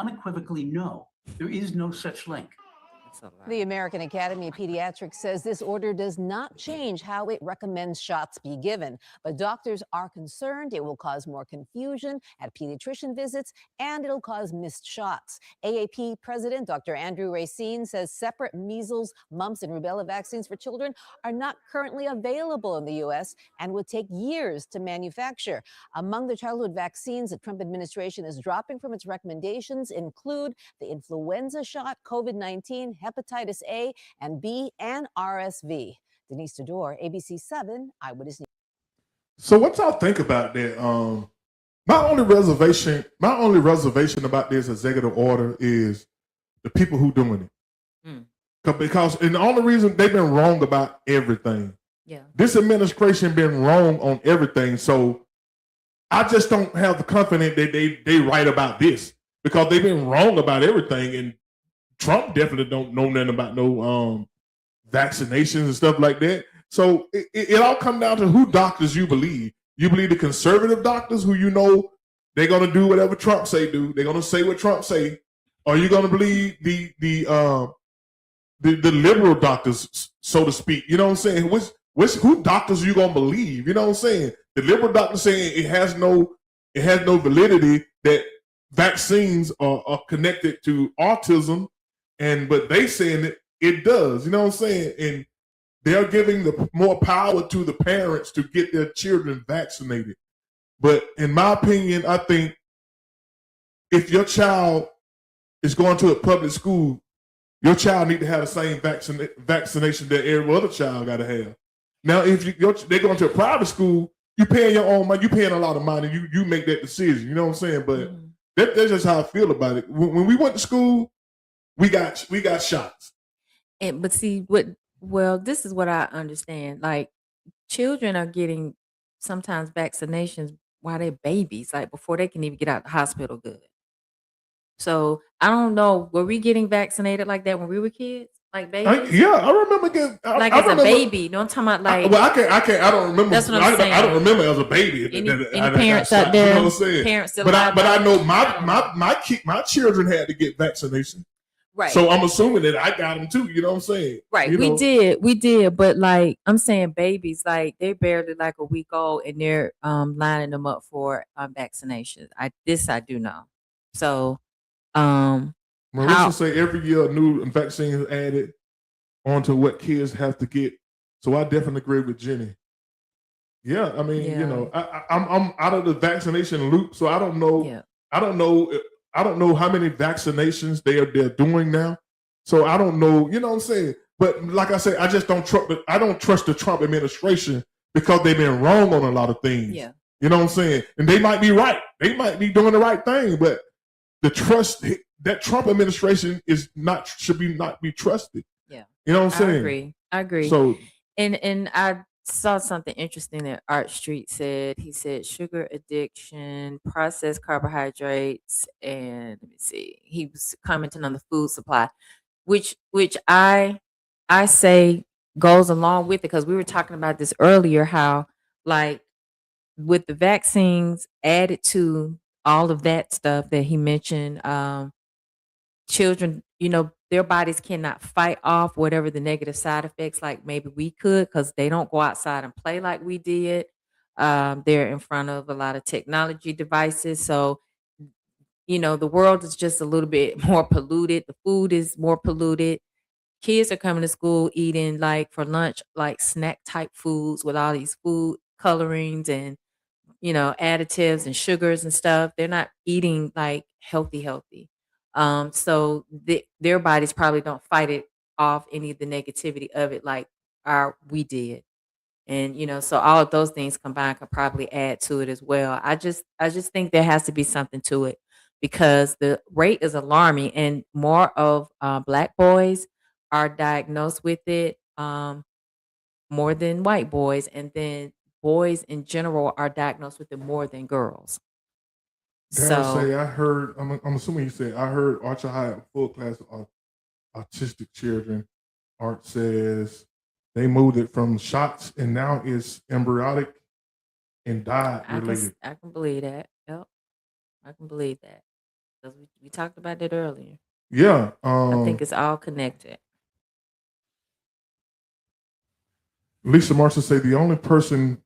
unequivocally no. There is no such link. The American Academy of Pediatrics says this order does not change how it recommends shots be given, but doctors are concerned it will cause more confusion at pediatrician visits and it'll cause missed shots. AAP President Dr. Andrew Racine says separate measles, mumps, and rubella vaccines for children are not currently available in the U.S. and would take years to manufacture. Among the childhood vaccines the Trump administration is dropping from its recommendations include the influenza shot, COVID-19, hepatitis A and B, and RSV. Denise Tador, ABC 7 Eyewitness News. So what y'all think about that? My only reservation about this executive order is the people who doing it. Because and the only reason they've been wrong about everything. Yeah. This administration been wrong on everything. So I just don't have the confidence that they right about this because they've been wrong about everything. And Trump definitely don't know nothing about no vaccinations and stuff like that. So it all comes down to who doctors you believe. You believe the conservative doctors who you know they're gonna do whatever Trump say do. They're gonna say what Trump say. Or you gonna believe the liberal doctors, so to speak. You know what I'm saying? Who doctors are you gonna believe? You know what I'm saying? The liberal doctors saying it has no validity that vaccines are connected to autism. But they saying it does, you know what I'm saying? And they're giving the more power to the parents to get their children vaccinated. But in my opinion, I think if your child is going to a public school, your child need to have the same vaccination that every other child got to have. Now, if they're going to a private school, you paying your own money, you paying a lot of money, you make that decision, you know what I'm saying? But that's just how I feel about it. When we went to school, we got shots. But see, this is what I understand. Like, children are getting sometimes vaccinations while they're babies, like before they can even get out the hospital good. So I don't know, were we getting vaccinated like that when we were kids? Like babies? I remember getting as a baby. No, I'm talking about like. I don't remember. That's what I'm saying. I don't remember as a baby. Any parents out there? You know what I'm saying? Parents still but alive? I know my children had to get vaccination. Right. So I'm assuming that I got them too. You know what I'm saying? Right. You know? We did. But like I'm saying, babies, like they're barely like a week old, and they're lining them up for vaccinations. I do know. So, Marissa say every year a new vaccine is added onto what kids have to get. So I definitely agree with Jenny. Yeah, I mean, you know, I'm out of the vaccination loop, so I don't know. Yeah. I don't know how many vaccinations they're doing now. So I don't know, you know what I'm saying? But like I said, I just don't trust the Trump administration because they've been wrong on a lot of things. Yeah. You know what I'm saying? And they might be right. They might be doing the right thing, but that Trump administration should not be trusted. Yeah. You know what I'm saying? I agree. So and I saw something interesting that Art Street said. He said sugar addiction, processed carbohydrates, and let me see. He was commenting on the food supply, which I say goes along with it because we were talking about this earlier. How like with the vaccines added to all of that stuff that he mentioned, children, their bodies cannot fight off whatever the negative side effects like maybe we could because they don't go outside and play like we did. They're in front of a lot of technology devices. So, the world is just a little bit more polluted. The food is more polluted. Kids are coming to school eating like for lunch, like snack type foods with all these food colorings and, additives and sugars and stuff. They're not eating like healthy. So their bodies probably don't fight it off any of the negativity of it like we did. And so all of those things combined could probably add to it as well. I just think there has to be something to it because the rate is alarming and more of Black boys are diagnosed with it more than white boys, and then boys in general are diagnosed with it more than girls. Darren So say, I heard, I'm assuming he said, I heard Archer High a full class of autistic children. Art says they moved it from shots and now it's embryonic and diet related. I can believe that. Yep, I can believe that. 'Cause we talked about it earlier. Yeah. I think it's all connected. Lisa Marshall say the only person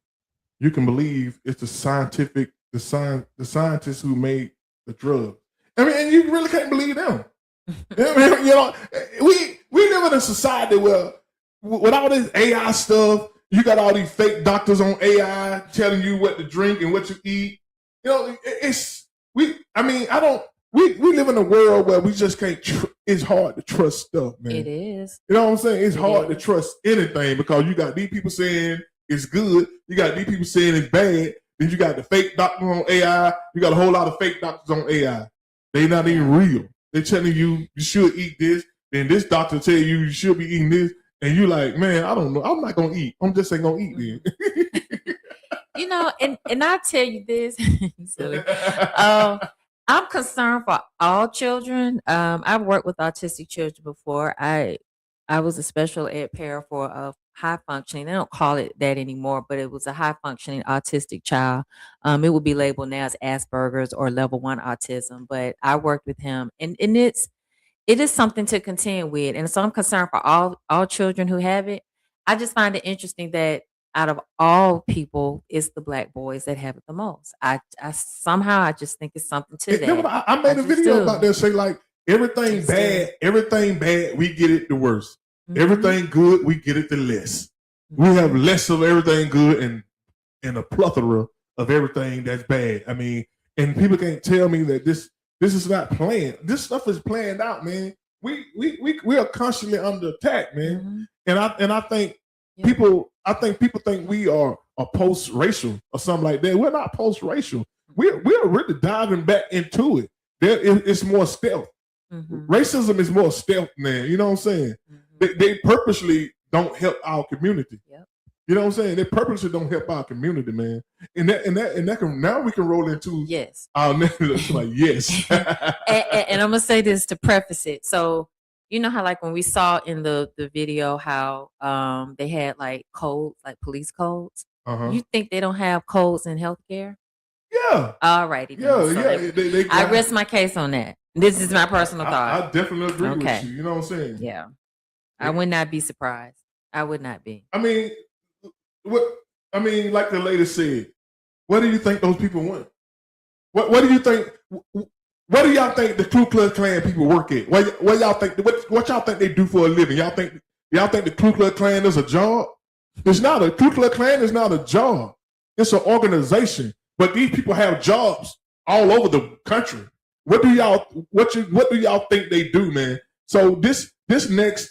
you can believe is the scientists who made the drug. I mean, and you really can't believe them. I mean, you know, we live in a society where with all this AI stuff, you got all these fake doctors on AI telling you what to drink and what to eat. You know, we live in a world where we just can't. It's hard to trust stuff, man. It is. You know what I'm saying? It's hard to trust anything because you got these people saying it's good, you got these people saying it's bad. Then you got the fake doctors on AI. You got a whole lot of fake doctors on AI. They're not even real. They're telling you you should eat this. Then this doctor tell you should be eating this. And you like, man, I don't know. I'm not going to eat. I'm just ain't going to eat then. You know, and I tell you this, silly. I'm concerned for all children. I've worked with autistic children before. I was a special ed parent for a high functioning. They don't call it that anymore, but it was a high functioning autistic child. It would be labeled now as Asperger's or level 1 autism. But I worked with him, and it is something to contend with. And so I'm concerned for all children who have it. I just find it interesting that out of all people, it's the Black boys that have it the most. I somehow I just think it's something to that. I made a video about that. Say like everything bad, we get it the worst. Mm-hmm. Everything good, we get it the less. We have less of everything good and a plethora of everything that's bad. I mean, and people can't tell me that this is not planned. This stuff is planned out, man. We are constantly under attack, man. Mm-hmm. And I think people think we are post-racial or something like that. We're not post-racial. We're really diving back into it. It's more stealth. Mm-hmm. Racism is more stealth, man. You know what I'm saying? Mm-hmm. They purposely don't help our community. Yep. You know what I'm saying? They purposely don't help our community, man. And that can now we can roll into our next like yes. and I'm gonna say this to preface it. So you know how like when we saw in the video how they had like codes, like police codes. You think they don't have codes in healthcare? Yeah. All righty. I rest my case on that. This is my personal thought. I definitely agree with you. You know what I'm saying? Yeah. I would not be surprised. I would not be. I mean, like the lady said, where do you think those people went? What do you think? Where do y'all think the Ku Klux Klan people work at? Where y'all think? What y'all think they do for a living? Y'all think the Ku Klux Klan is a job? It's not. A Ku Klux Klan is not a job. It's an organization. But these people have jobs all over the country. What do y'all think they do, man? So this next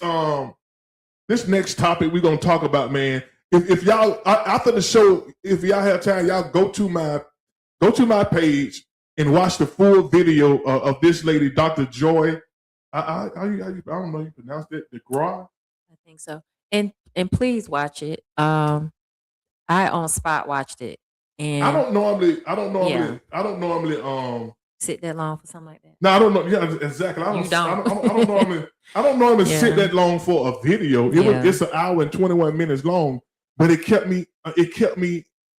topic we're gonna talk about, man. If y'all after the show, if y'all have time, y'all go to my page and watch the full video of this lady, Dr. Joy. I don't know how you pronounce it. DeGruy. I think so. And please watch it. I on spot watched it. And I don't normally sit that long for something like that. No, I don't know. Yeah, exactly. I don't normally sit that long for a video. It's an hour and 21 minutes long, but it kept me I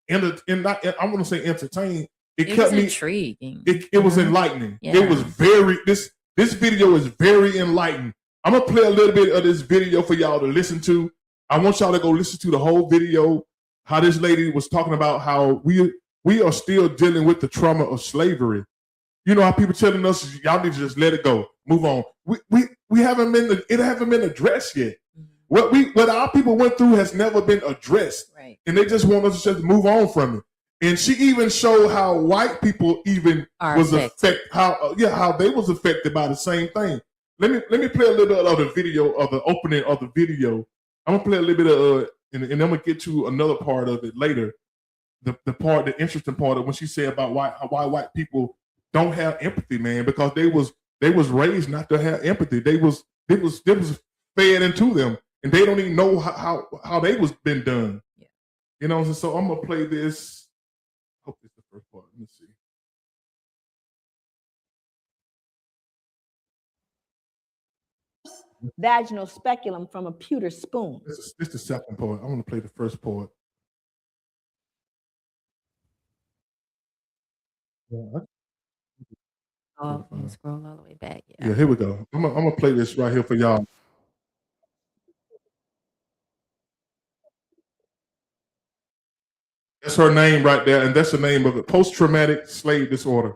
want to say entertained. It kept me intriguing. It was enlightening. Yeah. It was this video is very enlightening. I'm gonna play a little bit of this video for y'all to listen to. I want y'all to go listen to the whole video. How this lady was talking about how we are still dealing with the trauma of slavery. You know how people telling us y'all need to just let it go, move on. We haven't been addressed yet. What our people went through has never been addressed, right? And they just want us to just move on from it. And she even showed how white people even was affected, how they was affected by the same thing. Let me play a little bit of the video of the opening of the video. I'm gonna play a little bit of and I'm gonna get to another part of it later. The interesting part of when she said about why white people don't have empathy, man, because they was raised not to have empathy. They was fed into them, and they don't even know how they was been done. Yeah. You know, so I'm gonna play this. Hope this is the first part. Let me see. vaginal speculum from a pewter spoon. This is the second part. I want to play the first part. Yeah, Oh, scroll all the way back. yeah, here we go. I'm gonna play this right here for y'all. That's her name right there, and that's the name of it. Post-traumatic slave disorder.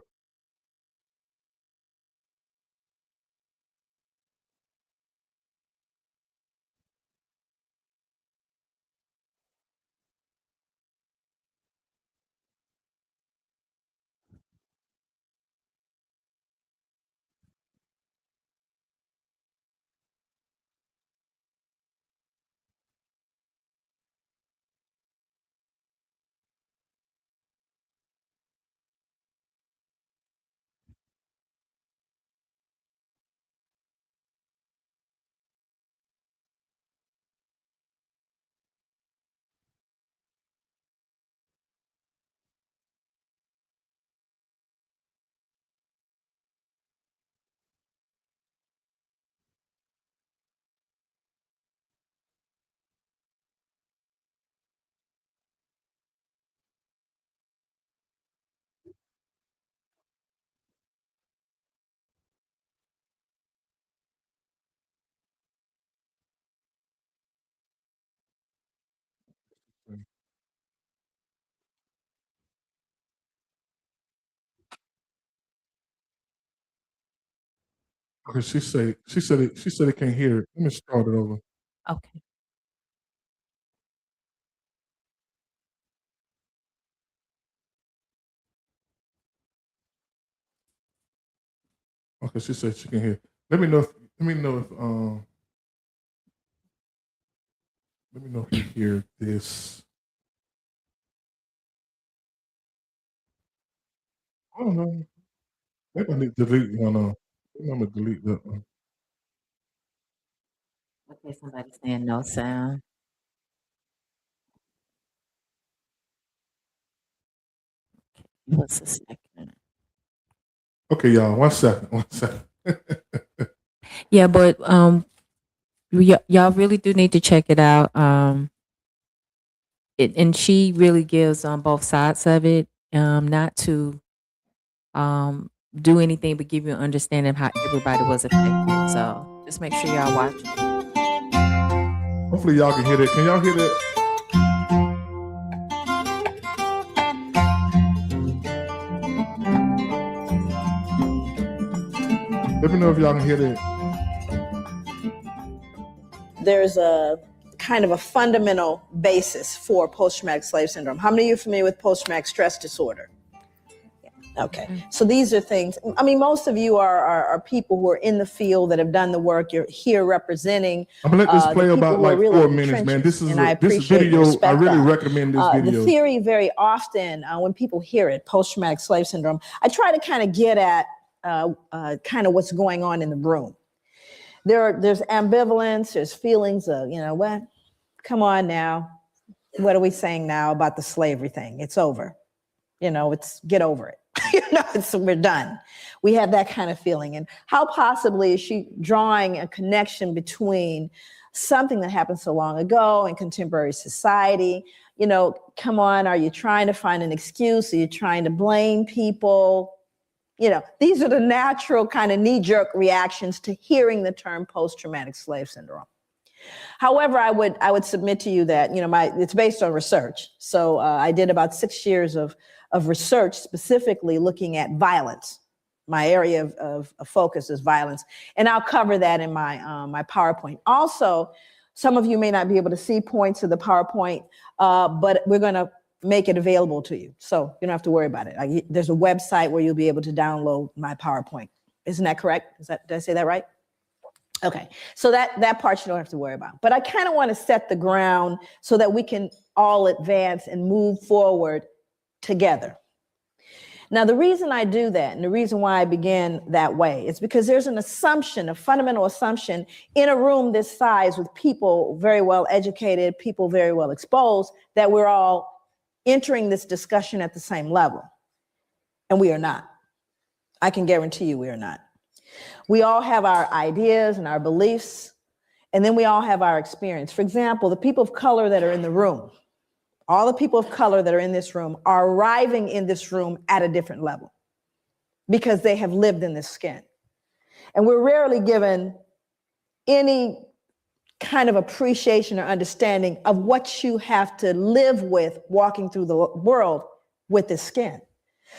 Okay, she said it can't hear it. Let me start it over. Okay. Okay, she said she can hear. Let me know if you hear this. I don't know. Maybe I need to delete one. Maybe I'm gonna delete that one. Okay, somebody's saying no sound. What's a second? Okay, y'all. 1 second. 1 second. Yeah, but y'all really do need to check it out. And she really gives on both sides of it. Not to do anything but give you an understanding of how everybody was affected. So just make sure y'all watch it. Hopefully y'all can hear that. Can y'all hear that? Let me know if y'all can hear that. There's a kind of a fundamental basis for post-traumatic slave syndrome. How many of you are familiar with post-traumatic stress disorder? Okay, so these are things, I mean, most of you are people who are in the field that have done the work. You're here representing. I'm gonna let this play about like 4 minutes, man. This is this video. I really recommend this video. The theory very often, when people hear it, post-traumatic slave syndrome, I try to kind of get at kind of what's going on in the room. There's ambivalence, there's feelings of, you know what, come on now. What are we saying now about the slavery thing? It's over. You know, get over it. You know, we're done. We have that kind of feeling. And how possibly is she drawing a connection between something that happened so long ago in contemporary society? You know, come on, are you trying to find an excuse? Are you trying to blame people? You know, these are the natural kind of knee-jerk reactions to hearing the term post-traumatic slave syndrome. However, I would submit to you that, you know, it's based on research. So I did about 6 years of research specifically looking at violence. My area of focus is violence. And I'll cover that in my PowerPoint. Also, some of you may not be able to see points of the PowerPoint, but we're going to make it available to you. So you don't have to worry about it. There's a website where you'll be able to download my PowerPoint. Isn't that correct? Did I say that right? Okay, so that part you don't have to worry about. But I kind of want to set the ground so that we can all advance and move forward together. Now, the reason I do that and the reason why I begin that way is because there's an assumption, a fundamental assumption in a room this size with people very well educated, people very well exposed, that we're all entering this discussion at the same level. And we are not. I can guarantee you we are not. We all have our ideas and our beliefs, And then we all have our experience. For example, the people of color that are in the room, all the people of color that are in this room are arriving in this room at a different level because they have lived in this skin. And we're rarely given any kind of appreciation or understanding of what you have to live with walking through the world with this skin.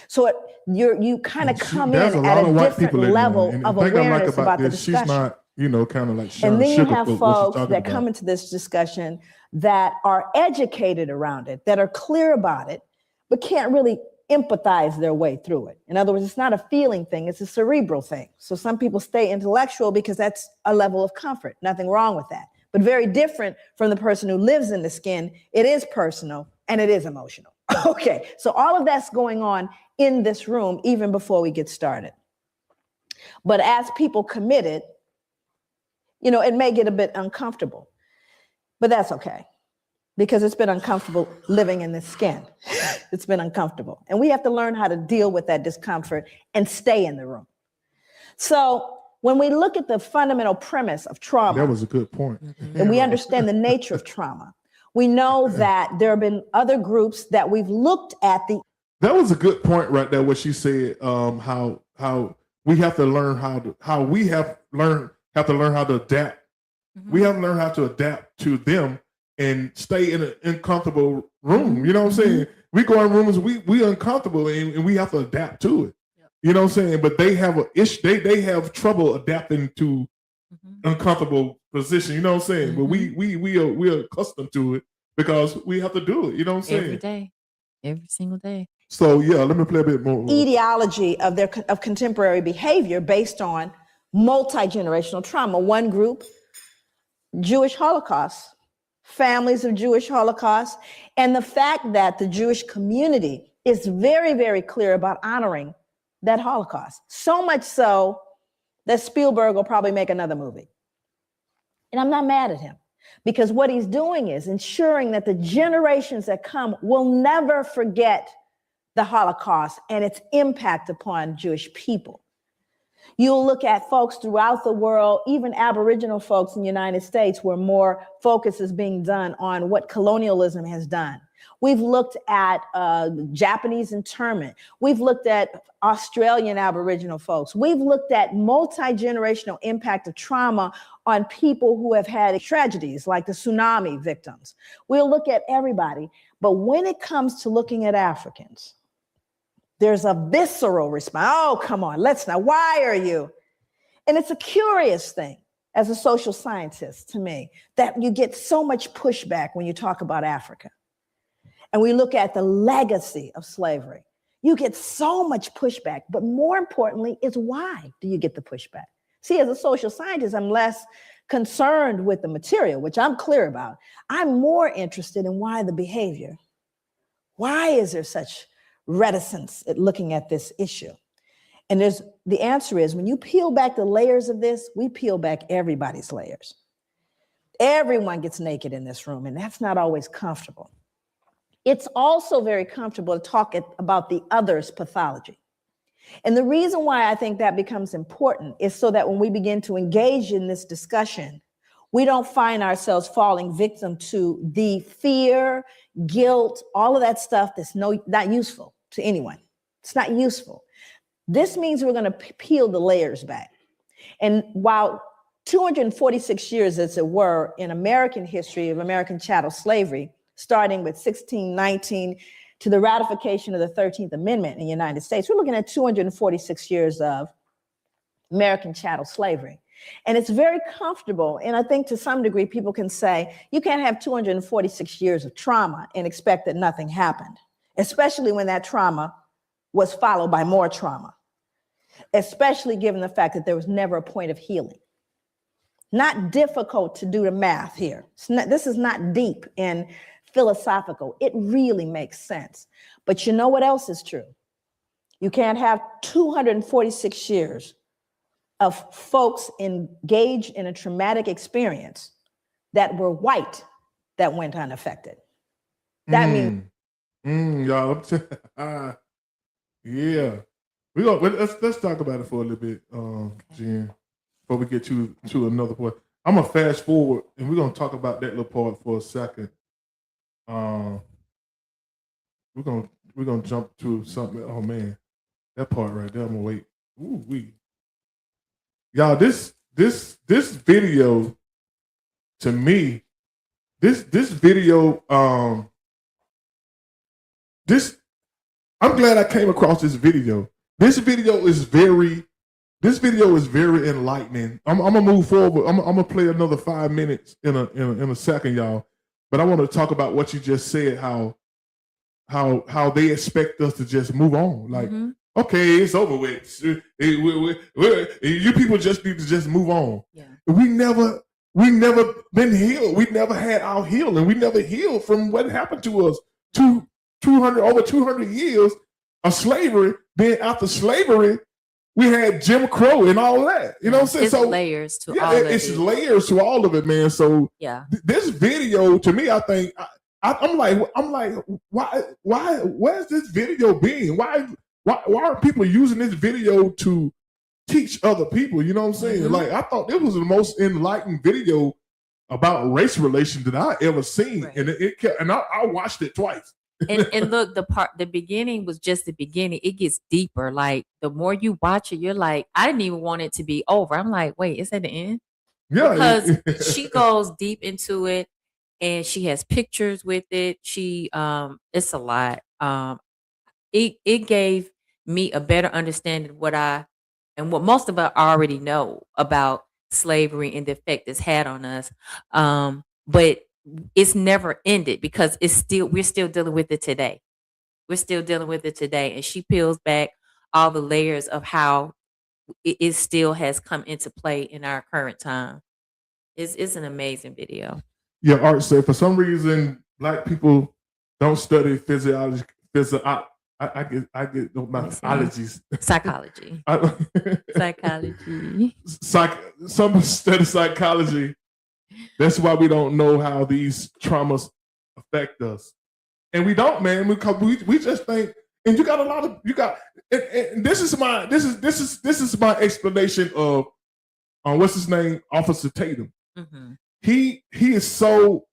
So you kind of come in at a different level of awareness about the discussion. She's not, you know, kind of like sharing And then you have sugarcoat what she's folks talking that about. come into this discussion that are educated around it, that are clear about it, but can't really empathize their way through it. In other words, it's not a feeling thing, it's a cerebral thing. So some people stay intellectual because that's a level of comfort. Nothing wrong with that. But very different from the person who lives in the skin. It is personal and it is emotional. Okay, so all of that's going on in this room even before we get started. But as people commit it, you know, it may get a bit uncomfortable, but that's okay because it's been uncomfortable living in this skin. It's been uncomfortable. And we have to learn how to deal with that discomfort and stay in the room. So when we look at the fundamental premise of trauma, That was a good point. and we understand the nature of trauma, we know that there have been other groups that we've looked at the. That was a good point right there. What she said, how we have to learn how to learn how to adapt. We have to learn how to adapt to them and stay in an uncomfortable room. You know what I'm saying? We go in rooms, we uncomfortable and we have to adapt to it. You know what I'm saying? But they have they have trouble adapting to uncomfortable position. You know what I'm saying? But we're accustomed to it because we have to do it. You know what I'm saying? Every day, every single day. So yeah, let me play a bit more. Etiology of contemporary behavior based on multi-generational trauma. One group, Jewish Holocaust, families of Jewish Holocaust, and the fact that the Jewish community is very, very clear about honoring that Holocaust. So much so that Spielberg will probably make another movie. And I'm not mad at him because what he's doing is ensuring that the generations that come will never forget the Holocaust and its impact upon Jewish people. You'll look at folks throughout the world, even Aboriginal folks in the United States, where more focus is being done on what colonialism has done. We've looked at Japanese internment. We've looked at Australian Aboriginal folks. We've looked at multi-generational impact of trauma on people who have had tragedies like the tsunami victims. We'll look at everybody. But when it comes to looking at Africans, there's a visceral response. Oh, come on, let's not. Why are you? And it's a curious thing as a social scientist to me that you get so much pushback when you talk about Africa. And we look at the legacy of slavery. You get so much pushback, but more importantly is why do you get the pushback? See, as a social scientist, I'm less concerned with the material, which I'm clear about. I'm more interested in why the behavior. Why is there such reticence at looking at this issue? And the answer is when you peel back the layers of this, we peel back everybody's layers. Everyone gets naked in this room, and that's not always comfortable. It's also very comfortable to talk about the other's pathology. And the reason why I think that becomes important is so that when we begin to engage in this discussion, we don't find ourselves falling victim to the fear, guilt, all of that stuff that's not useful to anyone. It's not useful. This means we're going to peel the layers back. And while 246 years, as it were, in American history of American chattel slavery, starting with 1619 to the ratification of the 13th Amendment in the United States, we're looking at 246 years of American chattel slavery. And it's very comfortable. And I think to some degree, people can say, you can't have 246 years of trauma and expect that nothing happened, especially when that trauma was followed by more trauma, especially given the fact that there was never a point of healing. Not difficult to do the math here. This is not deep and philosophical. It really makes sense. But you know what else is true? You can't have 246 years of folks engaged in a traumatic experience that were white that went unaffected. That means y'all. Yeah. Let's talk about it for a little bit, Jen, before we get to another point. I'm gonna fast forward, and we're gonna talk about that little part for a second. We're gonna jump to something. Oh man, that part right there. I'm gonna wait. Ooh, y'all, this video, to me, this video, I'm glad I came across this video. This video is very enlightening. I'm gonna move forward. I'm gonna play another 5 minutes in a second, y'all. But I want to talk about what you just said. How they expect us to just move on. Like, okay, it's over with. You people just need to just move on. Yeah. We never been healed. We never had our healing. We never healed from what happened to us. Over 200 years of slavery. Then after slavery, we had Jim Crow and all that. You know what I'm saying? It's so layers to all of it. It's layers to all of it, man. So yeah, this video, to me, I think I'm like, where's this video being? Why aren't people using this video to teach other people? You know what I'm saying? Like, I thought this was the most enlightening video about race relations that I ever seen, right. And I watched it twice. and look, the beginning was just the beginning. It gets deeper. Like, the more you watch it, you're like, I didn't even want it to be over. I'm like, wait, is that the end? Yeah, because she goes deep into it, and she has pictures with it. She it's a lot. It gave me a better understanding of what most of us already know about slavery and the effect it's had on us. But it's never ended, because we're still dealing with it today. We're still dealing with it today. And she peels back all the layers of how it still has come into play in our current time. It's an amazing video. Yeah, Art said, for some reason, Black people don't study physiology. I get my allergies. Psychology. Psychology. Some study psychology. That's why we don't know how these traumas affect us, and we don't, man. Because we just think, and you got a lot of and this is my explanation of what's his name, Officer Tatum. Mm-hmm. He is so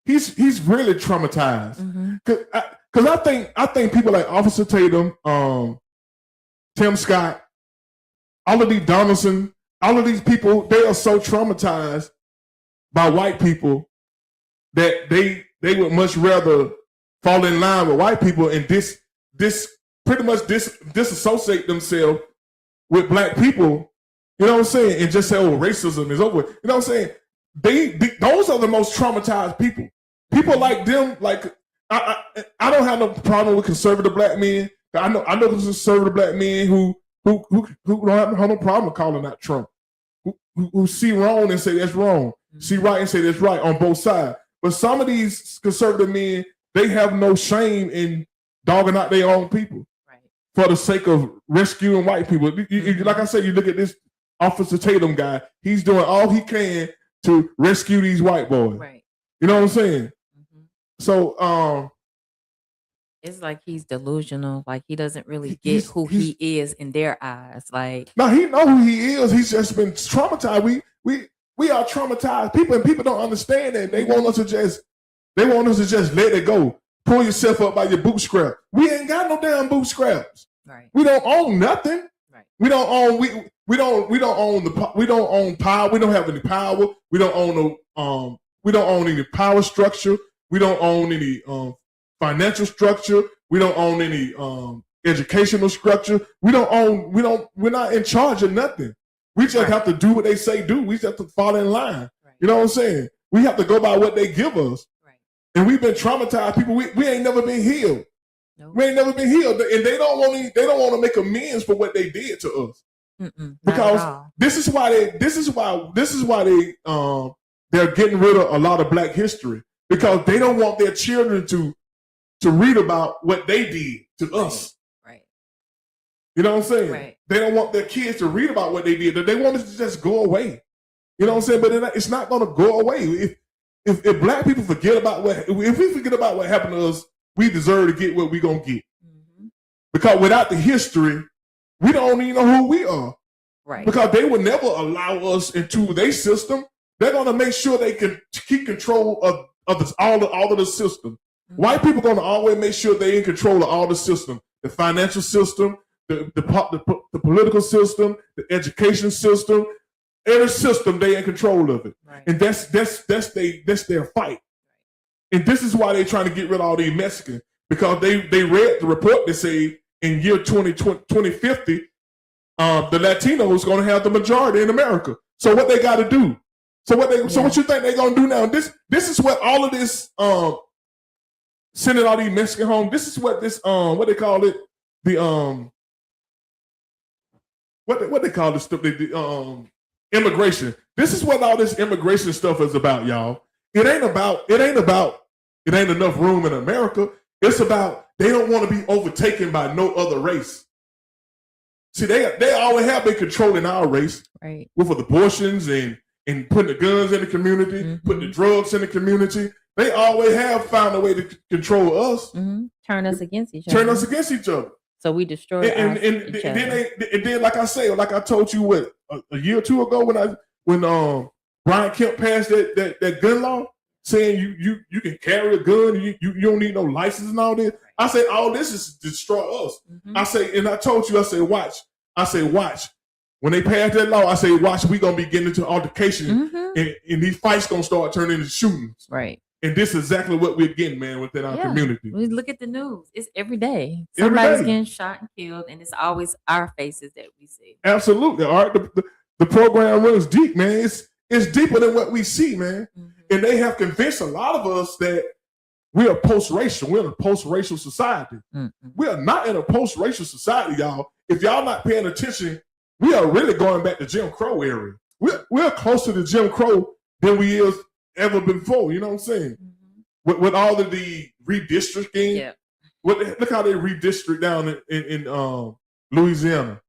he's really traumatized, because I think people like Officer Tatum, Tim Scott, all of these Donaldson, all of these people, they are so traumatized by white people that they would much rather fall in line with white people and pretty much disassociate themselves with Black people. You know what I'm saying? And just say, oh, racism is over. You know what I'm saying? Those are the most traumatized people. People like them, like I don't have no problem with conservative Black men. I know conservative Black men who don't have no problem calling out Trump. Who see wrong and say that's wrong, see right and say that's right on both sides. But some of these conservative men, they have no shame in dogging out their own people, right, for the sake of rescuing white people. Like I said, you look at this Officer Tatum guy, he's doing all he can to rescue these white boys. Right. You know what I'm saying? Mm-hmm. So it's like he's delusional. Like, he doesn't really get who he is in their eyes. Like, no, he know who he is. He's just been traumatized. We are traumatized people, and people don't understand that. They want us to just let it go. Pull yourself up by your bootstrap. We ain't got no damn bootstraps. Right. We don't own nothing. Right. We don't own we don't own power. We don't have any power. We don't own any power structure. We don't own any financial structure. We don't own any educational structure. We're not in charge of nothing. We just have to do what they say do. We just have to fall in line. Right. You know what I'm saying? We have to go by what they give us. Right. And we've been traumatized people. We ain't never been healed. Nope. We ain't never been healed. And they don't want to make amends for what they did to us. Because this is why they're getting rid of a lot of Black history, because they don't want their children to read about what they did to us. Right. You know what I'm saying? Right. They don't want their kids to read about what they did. They want it to just go away. You know what I'm saying? But it's not going to go away. If Black people forget about if we forget about what happened to us, we deserve to get what we're going to get. Mm-hmm. Because without the history, we don't even know who we are. Right. Because they would never allow us into their system. They're going to make sure they can keep control of this, all of the system. White people going to always make sure they're in control of all the system, the financial system, the political system, the education system, every system they in control of it. Right. And that's their fight. And this is why they're trying to get rid of all these Mexicans, because they read the report that say in year 2050, the Latinos going to have the majority in America. So what they got to do? So what you think they're going to do now? This is what all of this sending all these Mexicans home. This is what this what they call it, the what they call this stuff, the immigration. This is what all this immigration stuff is about, y'all. It ain't enough room in America. It's about they don't want to be overtaken by no other race. See, they always have been controlling our race, right? With abortions and putting the guns in the community, putting the drugs in the community. They always have found a way to control us, turn us against each other. So we destroy each other. And then, like I say, like I told you, a year or two ago when Brian Kemp passed that gun law, saying you can carry a gun, you don't need no license and all this. I said, all this is to destroy us. I say, and I told you, I said, watch. When they pass that law, I say, watch, we gonna be getting into altercation, and these fights gonna start turning into shootings. Right. And this is exactly what we're getting, man, within our community. We look at the news; it's every day. Somebody's getting shot and killed, and it's always our faces that we see. Absolutely. All right, the program runs deep, man. It's deeper than what we see, man. And they have convinced a lot of us that we are post-racial. We're in a post-racial society. We are not in a post-racial society, y'all. If y'all not paying attention, we are really going back to Jim Crow era. We're closer to Jim Crow than we is ever before. You know what I'm saying? With all of the redistricting, look how they redistrict down in Louisiana.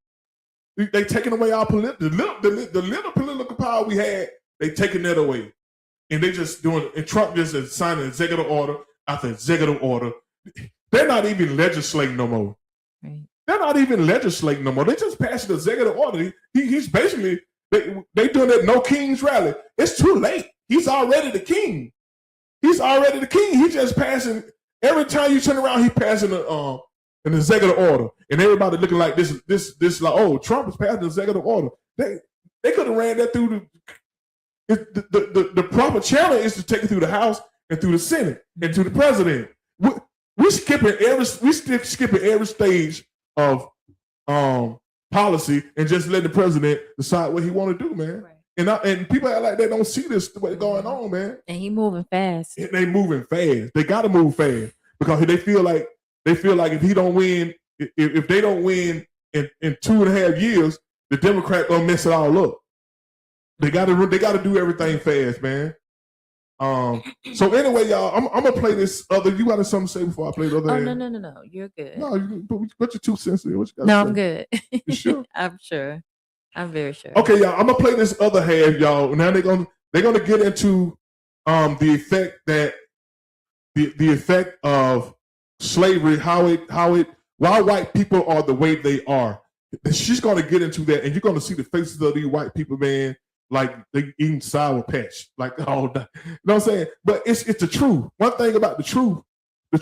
They taking away our the little political power we had. They taking that away, and they just doing it. And Trump just is signing executive order after executive order. They're not even legislating no more. Right. They're not even legislating no more. They just passed the executive order. He's basically they doing that no kings rally. It's too late. He's already the king. He's already the king. He just passing every time you turn around. He passing an executive order, and everybody looking like this like, oh, Trump is passing an executive order. They could have ran that through the proper channel is to take it through the House and through the Senate and to the president. We're skipping every stage of policy and just let the president decide what he want to do, man. Right. And people act like they don't see this what's going on, man. And he moving fast. They moving fast. They got to move fast because they feel like if he don't win, if they don't win in 2.5 years, the Democrat gonna mess it all up. They got to do everything fast, man. So anyway, y'all, I'm gonna play this other. You got something to say before I play the other? Oh no, you're good. No, what's your 2 cents here? What you got? No, I'm good. You sure? I'm sure. I'm very sure. Okay, y'all, I'm gonna play this other half, y'all. Now they're gonna get into the effect of slavery, why white people are the way they are. She's gonna get into that, and you're gonna see the faces of these white people, man. Like they eating Sour Patch, like all that. You know what I'm saying? But it's the truth. One thing about the truth. When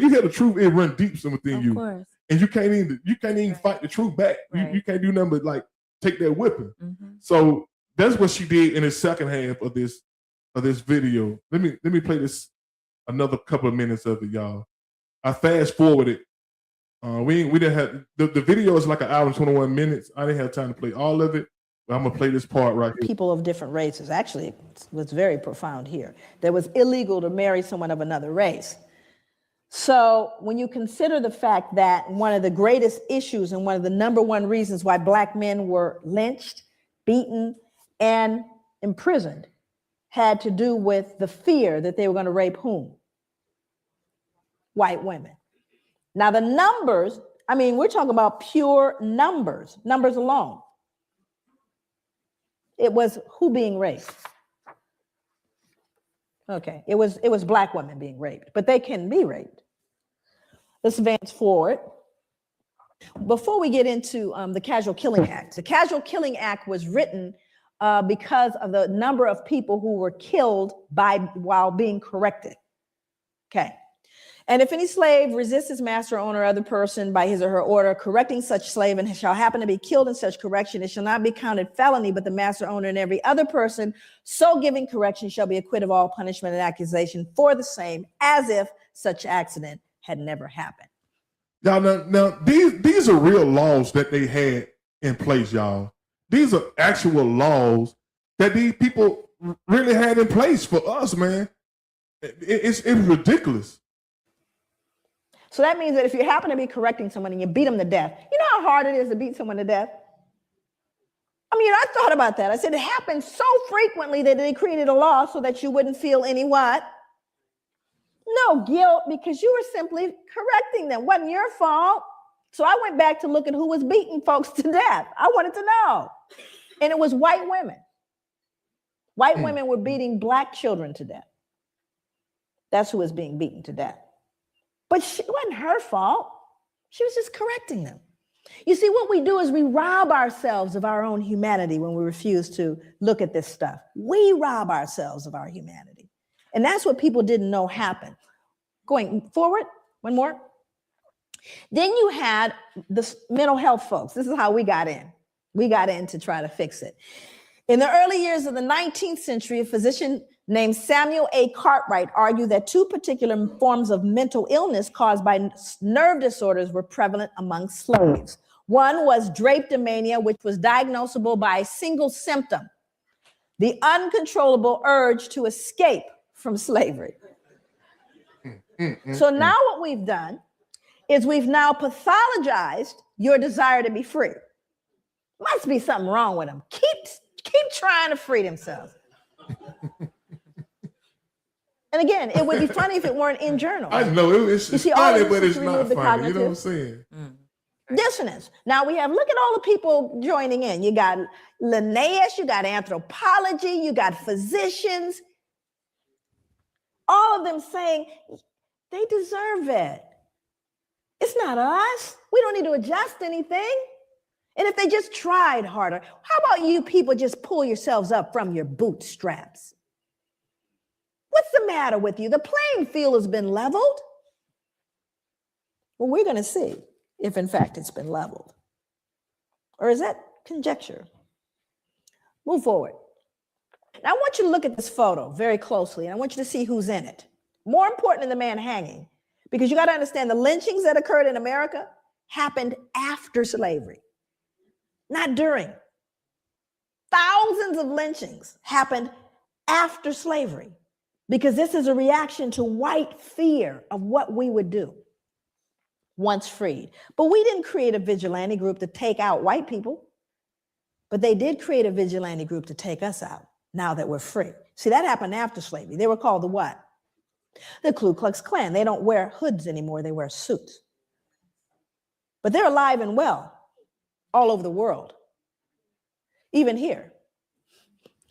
you hear the truth, it runs deep within you, course. And you can't even fight the truth back. Right. You can't do nothing but like take that whipping. So that's what she did in the second half of this video. Let me play this another couple of minutes of it, y'all. I fast forwarded. We didn't have the video is like 1 hour and 21 minutes. I didn't have time to play all of it. I'm gonna play this part right here. People of different races. Actually, it was very profound here. That was illegal to marry someone of another race. So when you consider the fact that one of the greatest issues and one of the number one reasons why Black men were lynched, beaten, and imprisoned had to do with the fear that they were going to rape whom? White women. Now the numbers, I mean, we're talking about pure numbers alone. It was who being raped? Okay, it was Black women being raped, but they can be raped. Let's advance forward. Before we get into the Casual Killing Act, the Casual Killing Act was written because of the number of people who were killed while being corrected. Okay. And if any slave resists his master, owner, or other person by his or her order, correcting such slave and shall happen to be killed in such correction, it shall not be counted felony, but the master, owner, and every other person so giving correction shall be acquitted of all punishment and accusation for the same, as if such accident had never happened. Y'all, now these are real laws that they had in place, y'all. These are actual laws that these people really had in place for us, man. It's ridiculous. So that means that if you happen to be correcting someone and you beat them to death, you know how hard it is to beat someone to death? I mean, I thought about that. I said it happens so frequently that they created a law so that you wouldn't feel any what? No guilt, because you were simply correcting them. Wasn't your fault. So I went back to look at who was beating folks to death. I wanted to know. And it was white women. White women were beating black children to death. That's who was being beaten to death. But it wasn't her fault. She was just correcting them. You see, what we do is we rob ourselves of our own humanity when we refuse to look at this stuff. We rob ourselves of our humanity. And that's what people didn't know happened. Going forward, one more. Then you had the mental health folks. This is how we got in. We got in to try to fix it. In the early years of the 19th century, a physician named Samuel A. Cartwright argued that two particular forms of mental illness caused by nerve disorders were prevalent among slaves. One was drapetomania, which was diagnosable by a single symptom, the uncontrollable urge to escape from slavery. So now what we've done is we've now pathologized your desire to be free. Must be something wrong with them. Keep trying to free themselves. And again, it would be funny if it weren't in journals. I know it's funny, but it's not funny. You know what I'm saying? Dissonance. Now we have, look at all the people joining in. You got Linnaeus, you got anthropology, you got physicians. All of them saying they deserve it. It's not us. We don't need to adjust anything. And if they just tried harder, how about you people just pull yourselves up from your bootstraps? What's the matter with you? The playing field has been leveled. Well, we're going to see if, in fact, it's been leveled. Or is that conjecture? Move forward. Now, I want you to look at this photo very closely, and I want you to see who's in it. More important than the man hanging, because you got to understand the lynchings that occurred in America happened after slavery, not during. Thousands of lynchings happened after slavery, because this is a reaction to white fear of what we would do once freed. But we didn't create a vigilante group to take out white people, but they did create a vigilante group to take us out now that we're free. See, that happened after slavery. They were called the what? The Ku Klux Klan. They don't wear hoods anymore. They wear suits. But they're alive and well all over the world, even here.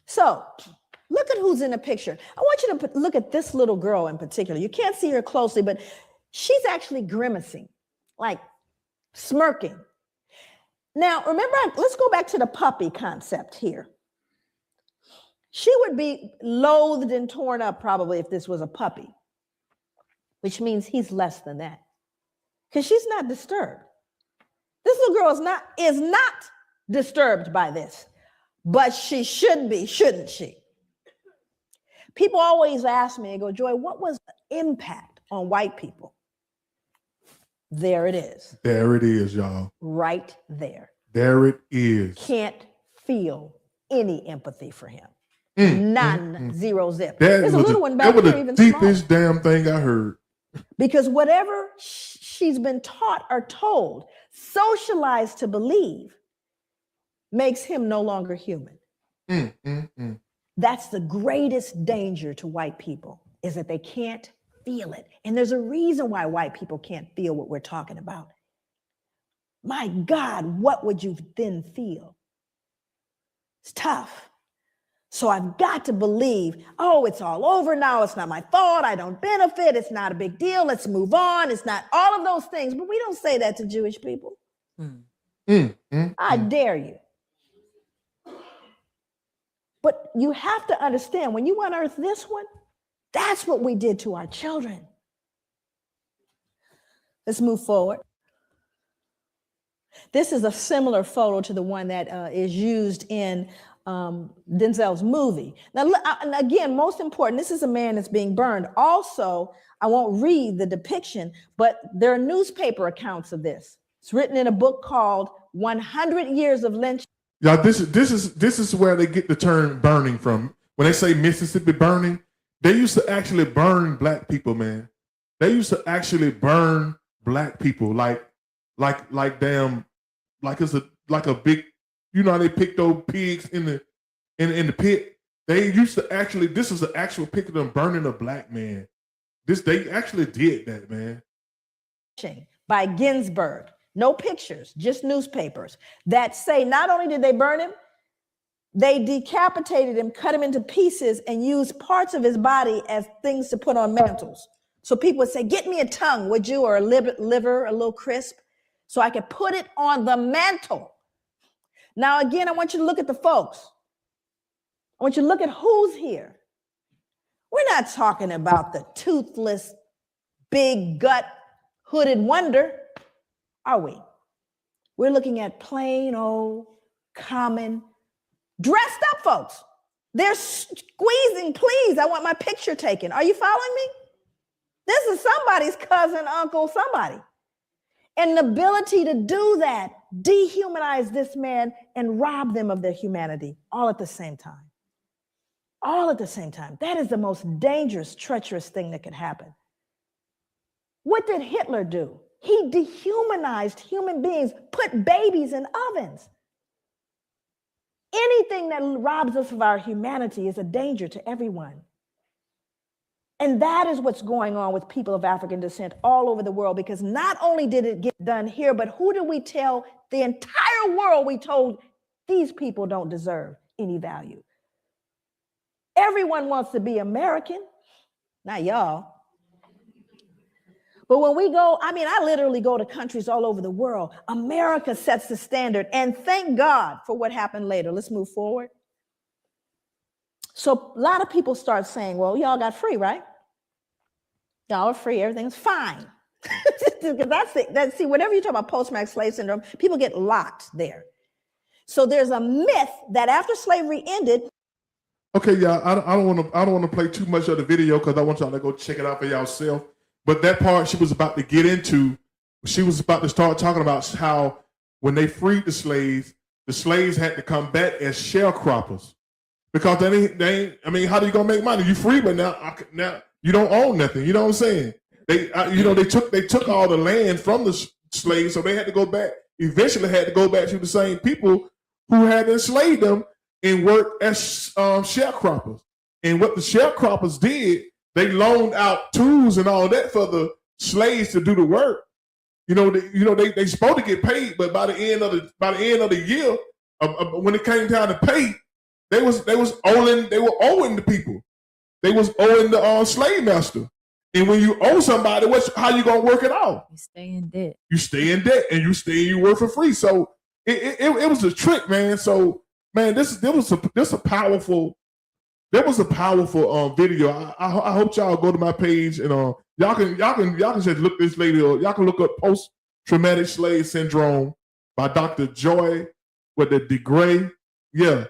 So look at who's in the picture. I want you to look at this little girl in particular. You can't see her closely, but she's actually grimacing, like smirking. Now, remember, let's go back to the puppy concept here. She would be loathed and torn up probably if this was a puppy, which means he's less than that, because she's not disturbed. This little girl is not disturbed by this, but she should be, shouldn't she? People always ask me, they go, Joy, what was the impact on white people? There it is. There it is, y'all. Right there. There it is. Can't feel any empathy for him. None, zero zip. There's a little one back there. here That even was the deepest damn thing I heard. Because whatever she's been taught or told, socialized to believe, makes him no longer human. That's the greatest danger to white people, is that they can't feel it. And there's a reason why white people can't feel what we're talking about. My God, what would you then feel? It's tough. So I've got to believe, oh, it's all over now. It's not my fault. I don't benefit. It's not a big deal. Let's move on. It's not all of those things. But we don't say that to Jewish people. I dare you. But you have to understand, when you unearth this one, that's what we did to our children. Let's move forward. This is a similar photo to the one that is used in Denzel's movie. Now, and again, most important, this is a man that's being burned. Also, I won't read the depiction, but there are newspaper accounts of this. It's written in a book called 100 Years of Lynching. Yeah, this is where they get the term burning from. When they say Mississippi burning, they used to actually burn black people, man. They used to actually burn black people like damn, like it's a big, you know how they pick those pigs in the pit. They used to actually, this is the actual picture of them burning a black man. They actually did that, man. By Ginsburg. No pictures, just newspapers that say not only did they burn him, they decapitated him, cut him into pieces, and used parts of his body as things to put on mantles. So people would say, get me a tongue, would you, or a liver, a little crisp, so I could put it on the mantle. Now, again, I want you to look at the folks. I want you to look at who's here. We're not talking about the toothless, big gut, hooded wonder, are we? We're looking at plain old, common, dressed up folks. They're squeezing, please, I want my picture taken. Are you following me? This is somebody's cousin, uncle, somebody. And the ability to do that, dehumanize this man and rob them of their humanity all at the same time. All at the same time. That is the most dangerous, treacherous thing that could happen. What did Hitler do? He dehumanized human beings, put babies in ovens. Anything that robs us of our humanity is a danger to everyone. And that is what's going on with people of African descent all over the world, because not only did it get done here, but who did we tell the entire world we told these people don't deserve any value? Everyone wants to be American, not y'all. But when we go, I mean, I literally go to countries all over the world. America sets the standard, and thank God for what happened later. Let's move forward. So a lot of people start saying, well, y'all got free, right? Y'all are free, everything's fine. Because see, whenever you talk about post-traumatic slave syndrome, people get locked there. So there's a myth that after slavery ended. Okay, y'all, I don't want to play too much of the video because I want y'all to go check it out for yourself. But that part she was about to get into, she was about to start talking about how when they freed the slaves had to come back as sharecroppers. Because they ain't, I mean, how are you gonna make money? You free, but now you don't own nothing. You know what I'm saying? They took all the land from the slaves, so they had to go back. Eventually, had to go back to the same people who had enslaved them and work as sharecroppers. And what the sharecroppers did, they loaned out tools and all that for the slaves to do the work. They supposed to get paid, but by the end of the year, when it came time to pay, they were owing the people. They was owing the slave master. And when you owe somebody, how you gonna work it out? You stay in debt. You stay in debt, and you work for free. So it was a trick, man. So man, this was a powerful video. I hope y'all go to my page and y'all can just look this lady up. Y'all can look up post-traumatic slave syndrome by Dr. Joy with the DeGruy. Yeah.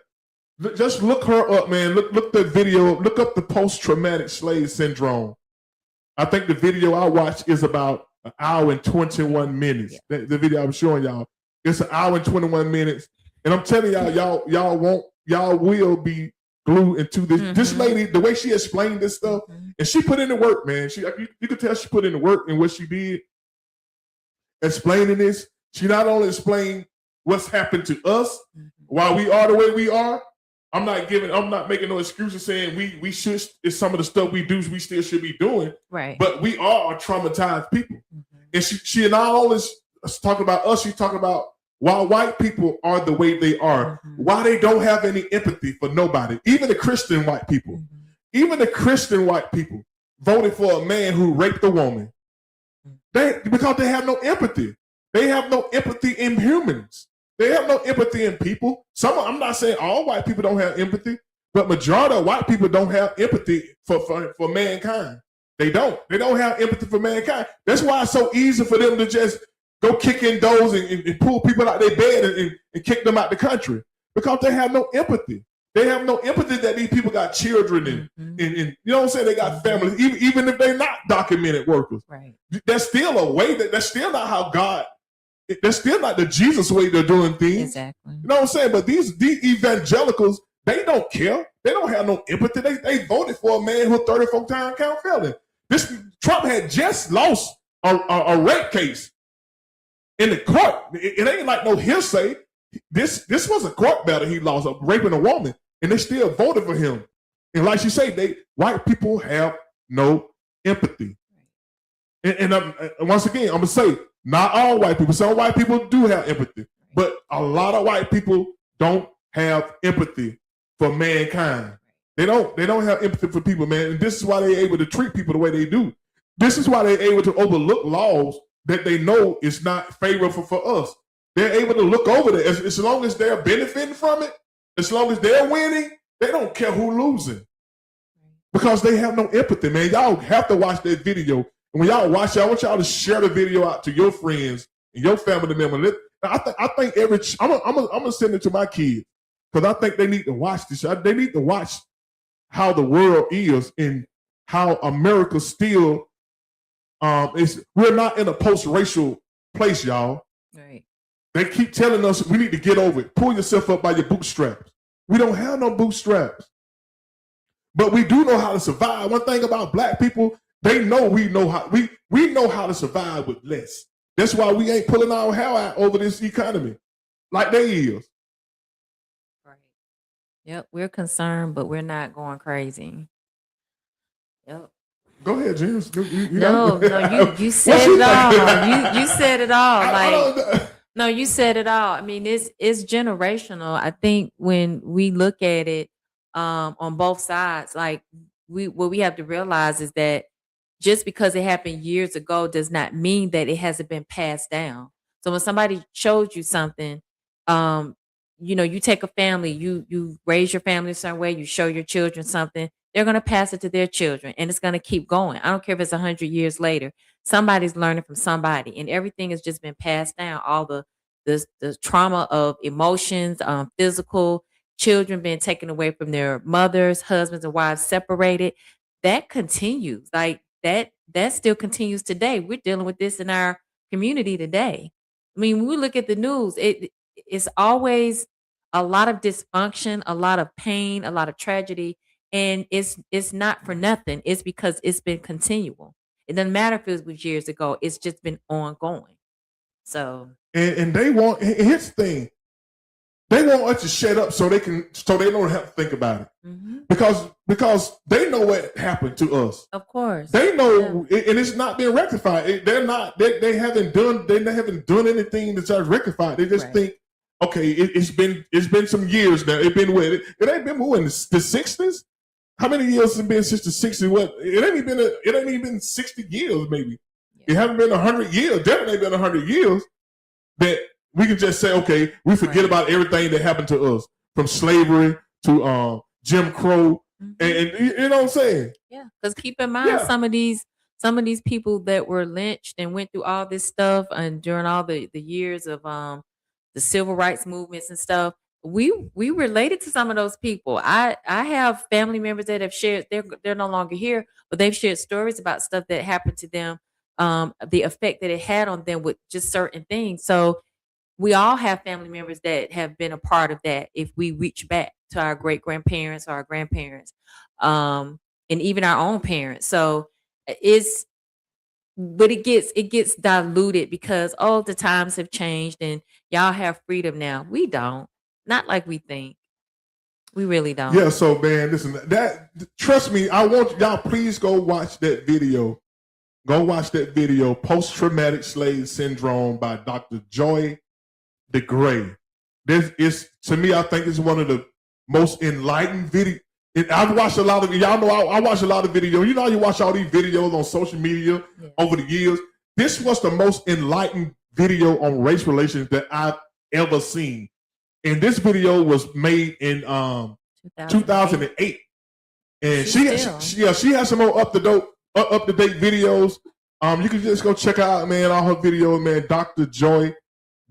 Just look her up, man. Look the video. Look up the post-traumatic slave syndrome. I think the video I watched is about an hour and 21 minutes. Yeah. The video I'm showing y'all. It's an hour and 21 minutes. And I'm telling y'all will be glued into this. Mm-hmm. This lady, the way she explained this stuff, and she put in the work, man. You could tell she put in the work in what she did. Explaining this, she not only explained what's happened to us, why we are the way we are. I'm not making no excuses saying we should. It's some of the stuff we do we still should be doing. Right. But we are traumatized people. Mm-hmm. And she not only talking about us, she's talking about why white people are the way they are, why they don't have any empathy for nobody. Even the Christian white people. Even the Christian white people voted for a man who raped a woman. Because they have no empathy. They have no empathy in humans. They have no empathy in people. I'm not saying all white people don't have empathy, But majority of white people don't have empathy for mankind. They don't have empathy for mankind. That's why it's so easy for them to just go kick in doors and pull people out their bed and kick them out the country, because they have no empathy. They have no empathy that these people got children and you know what I'm saying? They got families, even if they're not documented workers. Right. That's still a way that's still not how God, that's still not the Jesus way they're doing things. Exactly. You know what I'm saying? But these evangelicals, they don't care. They don't have no empathy. They voted for a man who 34-time count felon. Trump had just lost a rape case in the court. It ain't like no hearsay. This was a court battle he lost, of raping a woman, and they still voted for him. And like you say, white people have no empathy. And once again, I'm gonna say, not all white people. Some white people do have empathy, but a lot of white people don't have empathy for mankind. They don't have empathy for people, man. And this is why they're able to treat people the way they do. This is why they're able to overlook laws that they know is not favorable for us. They're able to look over it as long as they're benefiting from it, as long as they're winning, they don't care who's losing. Because they have no empathy, man. Y'all have to watch that video. And when y'all watch it, I want y'all to share the video out to your friends and your family members. I think I'm gonna send it to my kids, because I think they need to watch this. They need to watch how the world is and how America still we're not in a post-racial place, y'all. Right. They keep telling us we need to get over it. Pull yourself up by your bootstraps. We don't have no bootstraps. But we do know how to survive. One thing about black people, we know how to survive with less. That's why we ain't pulling our hair out over this economy like they is. Right. Yep. We're concerned, but we're not going crazy. Yep. Go ahead, James. No, you said it all. You said it all. No, you said it all. I mean, it's generational. I think when we look at it on both sides, like what we have to realize is that just because it happened years ago does not mean that it hasn't been passed down. So when somebody shows you something, you take a family, you raise your family a certain way, you show your children something, they're going to pass it to their children, and it's going to keep going. I don't care if it's 100 years later. Somebody's learning from somebody, and everything has just been passed down. All the trauma of emotions, physical, children being taken away from their mothers, husbands and wives separated. That continues. Like that still continues today. We're dealing with this in our community today. I mean, when we look at the news, it's always a lot of dysfunction, a lot of pain, a lot of tragedy. And it's not for nothing. It's because it's been continual. It doesn't matter if it was years ago. It's just been ongoing. So and they want, here's the thing, they want us to shut up so they don't have to think about it. Mm-hmm. Because they know what happened to us. Of course. They know, and it's not being rectified. They haven't done anything that's rectified. They just think, okay, it's been some years now. It ain't been more in the 60s. How many years has it been since the 60s? What? It ain't even been 60 years, maybe. Yeah. It hasn't been 100 years. Definitely been 100 years that we can just say, okay, we forget about everything that happened to us, from slavery to Jim Crow, and you know what I'm saying? Yeah, because keep in mind, some of these people that were lynched and went through all this stuff, and during all the years of the civil rights movements and stuff, we related to some of those people. I have family members that have shared, they're no longer here, but they've shared stories about stuff that happened to them, the effect that it had on them with just certain things. So we all have family members that have been a part of that if we reach back to our great grandparents or our grandparents, and even our own parents. So but it gets diluted because the times have changed and y'all have freedom now. We don't. Not like we think. We really don't. Yeah, so man, listen, trust me, I want y'all, please go watch that video. Go watch that video, Post-Traumatic Slave Syndrome by Dr. Joy DeGruy. This is, to me, I think it's one of the most enlightened videos. I've watched a lot of, y'all know I watch a lot of videos. You know how you watch all these videos on social media over the years? This was the most enlightened video on race relations that I've ever seen. And this video was made in 2008. And she Still. has some more up to date videos. You can just go check out, man, all her videos, man. Dr. Joy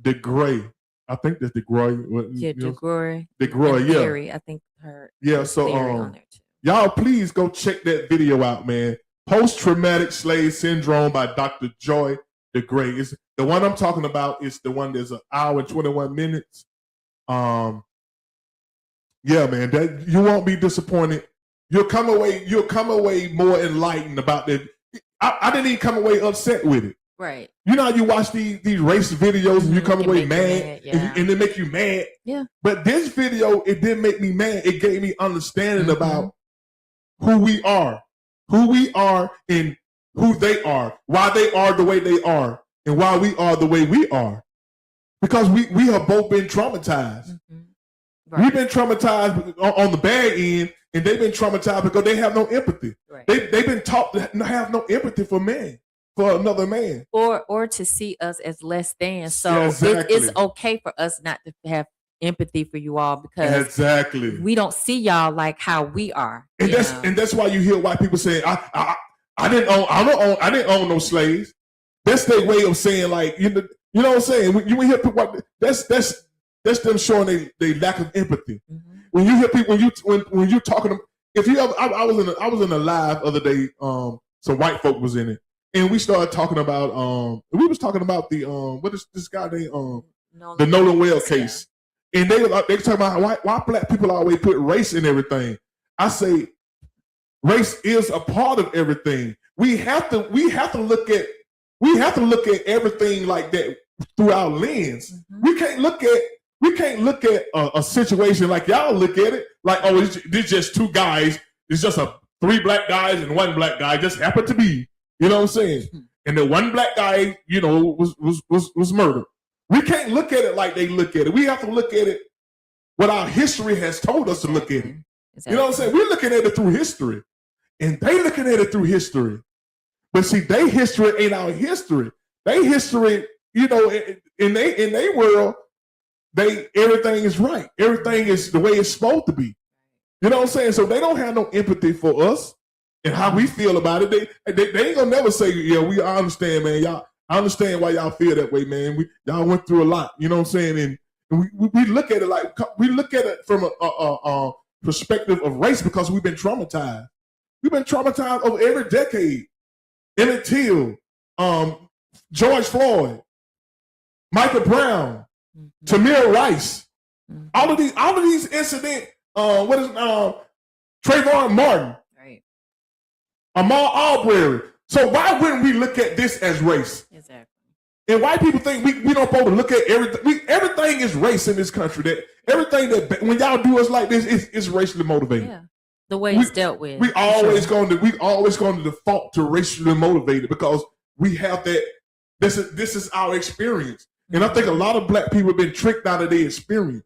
DeGruy. I think that's DeGruy. Yeah, DeGruy. DeGruy, yeah. Theory, I think her. Yeah, so theory on there too. y'all please go check that video out, man. Post-traumatic slave syndrome by Dr. Joy DeGruy. Is the one I'm talking about is the one that's an hour and 21 minutes. Yeah, man, that you won't be disappointed. You'll come away more enlightened about that. I didn't even come away upset with it. Right. You know how you watch these race videos and you come away mad, yeah. and they make you mad. Yeah. But this video, it didn't make me mad. It gave me understanding about who we are and who they are, why they are the way they are, and why we are the way we are. Because we have both been traumatized. Right. We've been traumatized on the bad end, and they've been traumatized because they have no empathy. Right. They've been taught to have no empathy for another man. Or to see us as less than. So Yeah, exactly. it's okay for us not to have empathy for you all because Exactly. we don't see y'all like how we are. And that's why you hear white people saying, I didn't own no slaves. That's their way of saying, like, you know what I'm saying? When you hear people, that's them showing they lack of empathy. When you hear people, when you talking, if you ever, I was in a live the other day. Some white folk was in it, and we started talking about we was talking about the what is this guy named the Nolan Well case, and they talking about why black people always put race in everything. I say race is a part of everything. We have to look at everything like that through our lens. We can't look at a situation like y'all look at it, like, oh, it's just two guys. It's just three black guys and one black guy just happened to be, you know what I'm saying? And the one black guy, you know, was murdered. We can't look at it like they look at it. We have to look at it what our history has told us to look at it. You know what I'm saying? We're looking at it through history, and they looking at it through history. But see, their history ain't our history. Their history, you know, in their world, everything is right. Everything is the way it's supposed to be. You know what I'm saying? So they don't have no empathy for us and how we feel about it. They ain't gonna never say, yeah, I understand, man. Y'all, I understand why y'all feel that way, man. Y'all went through a lot. You know what I'm saying? And we look at it like we look at it from a perspective of race because we've been traumatized. We've been traumatized over every decade. Emmett Till, George Floyd, Michael Brown, Tamir Rice, all of these incidents. Trayvon Martin, right? Ahmaud Arbery. So why wouldn't we look at this as race? Exactly. And white people think we don't supposed to look at everything. Everything is race in this country. That everything that when y'all do us like this is racially motivated. Yeah. The way it's dealt with. We always going to default to racially motivated because we have that. This is our experience, and I think a lot of black people have been tricked out of their experience.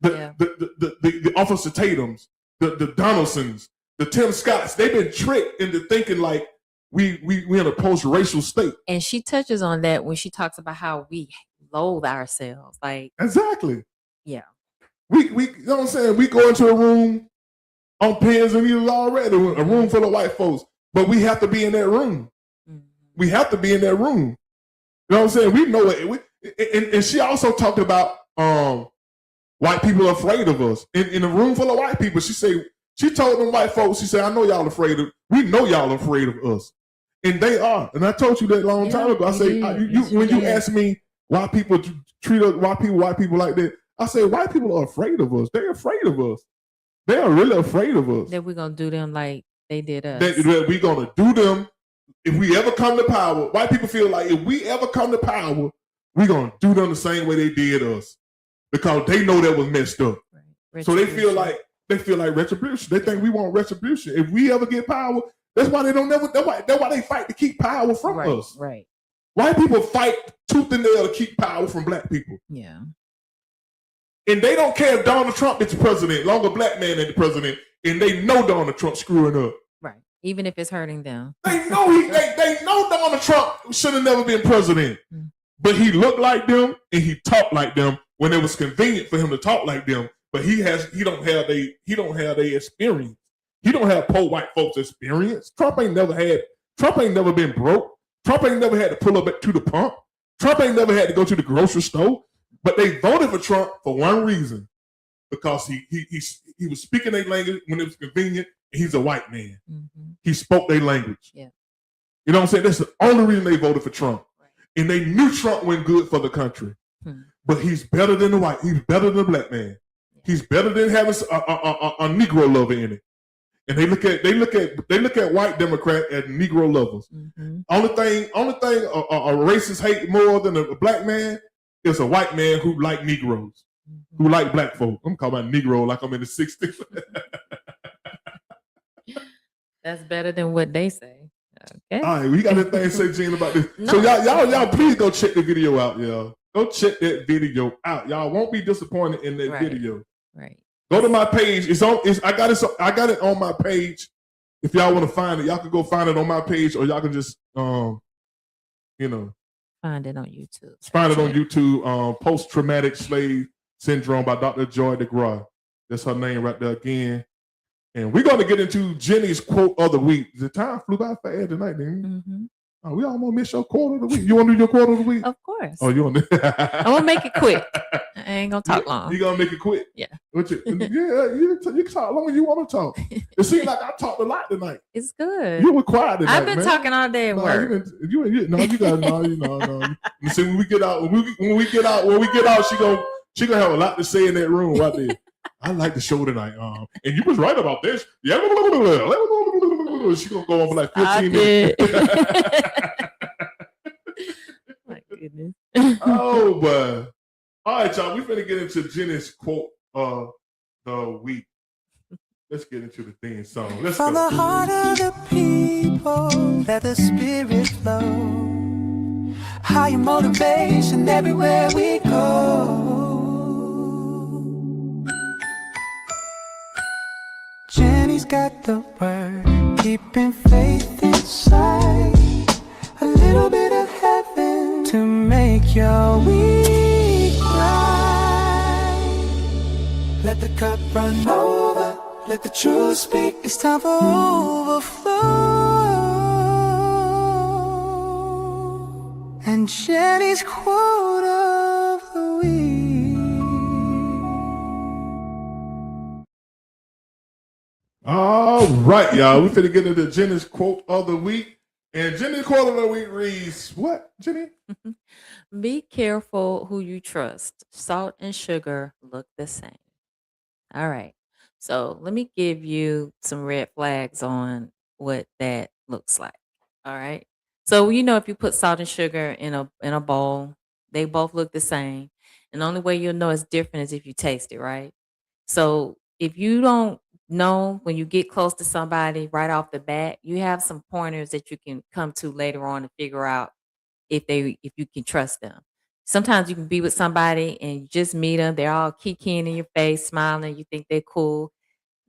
The Officer Tatums, the Donaldsons, the Tim Scotts, they've been tricked into thinking like we in a post-racial state. And she touches on that when she talks about how we loathe ourselves. Like exactly. Yeah. We you know what I'm saying? We go into a room on pins and needles already, a room full of white folks, but we have to be in that room. We have to be in that room. You know what I'm saying? We know it. And she also talked about white people are afraid of us. In a room full of white people, she told them white folks, she said, I know y'all afraid of, we know y'all afraid of us. And they are. And I told you that long time ago. I say, when you ask me why people treat us, white people like that, I say, white people are afraid of us. They're afraid of us. They are really afraid of us. That we're going to do them like they did us. That we're going to do them. If we ever come to power, white people feel like if we ever come to power, we're going to do them the same way they did us. Because they know that was messed up. Right. So they feel like retribution. They think we want retribution. If we ever get power, that's why that's why they fight to keep power from us. Right. White people fight tooth and nail to keep power from black people. Yeah. And they don't care if Donald Trump is the president, long a black man is the president, and they know Donald Trump screwing up. Right. Even if it's hurting them. They know they know Donald Trump should have never been president. But he looked like them and he talked like them when it was convenient for him to talk like them. but he don't have they experience. He don't have poor white folks experience. Trump ain't never been broke. Trump ain't never had to pull up to the pump. Trump ain't never had to go to the grocery store. But they voted for Trump for one reason, because he was speaking their language when it was convenient, and he's a white man. Mm-hmm. He spoke their language. Yeah. You know what I'm saying? That's the only reason they voted for Trump. Right. And they knew Trump went good for the country. But he's better than the white. He's better than the black man. He's better than having a Negro lover in it. And they look at white Democrat as Negro lovers. Mm-hmm. Only thing a racist hate more than a black man is a white man who like Negroes, who like black folk. I'm calling about Negro like I'm in the 60s. That's better than what they say. Okay. All right, we got that thing to say, Gene, about this. No. So y'all please go check the video out, y'all. Go check that video out. Y'all won't be disappointed in that video. Right. Go to my page. I got it on my page. If y'all want to find it, y'all can go find it on my page, or y'all can just find it on YouTube. Find it on YouTube. Post-traumatic slave syndrome by Dr. Joy DeGruy. That's her name right there again. And we're going to get into Jenny's quote of the week. The time flew by fast tonight, didn't it? Mm-hmm. Oh, we almost missed your quote of the week. You want to do your quote of the week? Of course. Oh, you want to? I'm gonna make it quick. I ain't gonna talk long. You gonna make it quick? Yeah. You can talk long as you want to talk. It seems like I talked a lot tonight. It's good. You were quiet tonight, I've been man. talking all day at work. You see, when we get out, she gonna have a lot to say in that room right there. I like the show tonight. And you was right about this. Yeah. She gonna go on for like 15 minutes. My goodness. Oh, but all right, y'all. We finna get into Jenny's quote of the week. Let's get into the theme song. Let's From go. the heart of the people, let the spirit flow. Higher motivation everywhere we go. Jenny's got the word, keeping faith inside. A little bit of heaven to make your week right. Let the cup run over, let the truth speak. It's time for overflow. And Jenny's quote of the week. All right, y'all. We finna get into Jenny's quote of the week. And Jenny's quote of the week reads, what, Jenny? Be careful who you trust. Salt and sugar look the same. All right. So let me give you some red flags on what that looks like. All right. So if you put salt and sugar in a bowl, they both look the same. And the only way you'll know it's different is if you taste it, right? So if you don't know when you get close to somebody right off the bat, you have some pointers that you can come to later on to figure out if you can trust them. Sometimes you can be with somebody and you just meet them, they're all kikiing in your face, smiling, you think they're cool.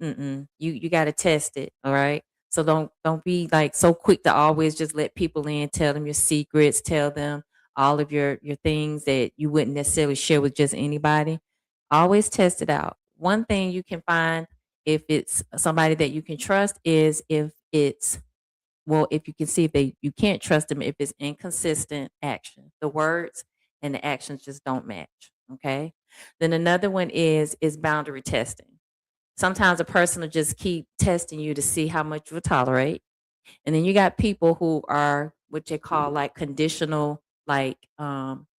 You got to test it, all right? So don't be like so quick to always just let people in, tell them your secrets, tell them all of your things that you wouldn't necessarily share with just anybody. Always test it out. One thing you can find if it's somebody that you can trust is if you can see if you can't trust them if it's inconsistent action. The words and the actions just don't match. Okay. Then another one is boundary testing. Sometimes a person will just keep testing you to see how much you'll tolerate. And then you got people who are what they call like conditional, like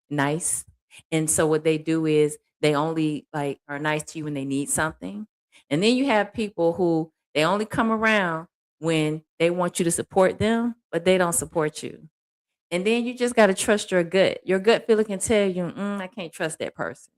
nice. And so what they do is they only like are nice to you when they need something. And then you have people who they only come around when they want you to support them, but they don't support you. And then you just got to trust your gut. Your gut feeling can tell you, I can't trust that person.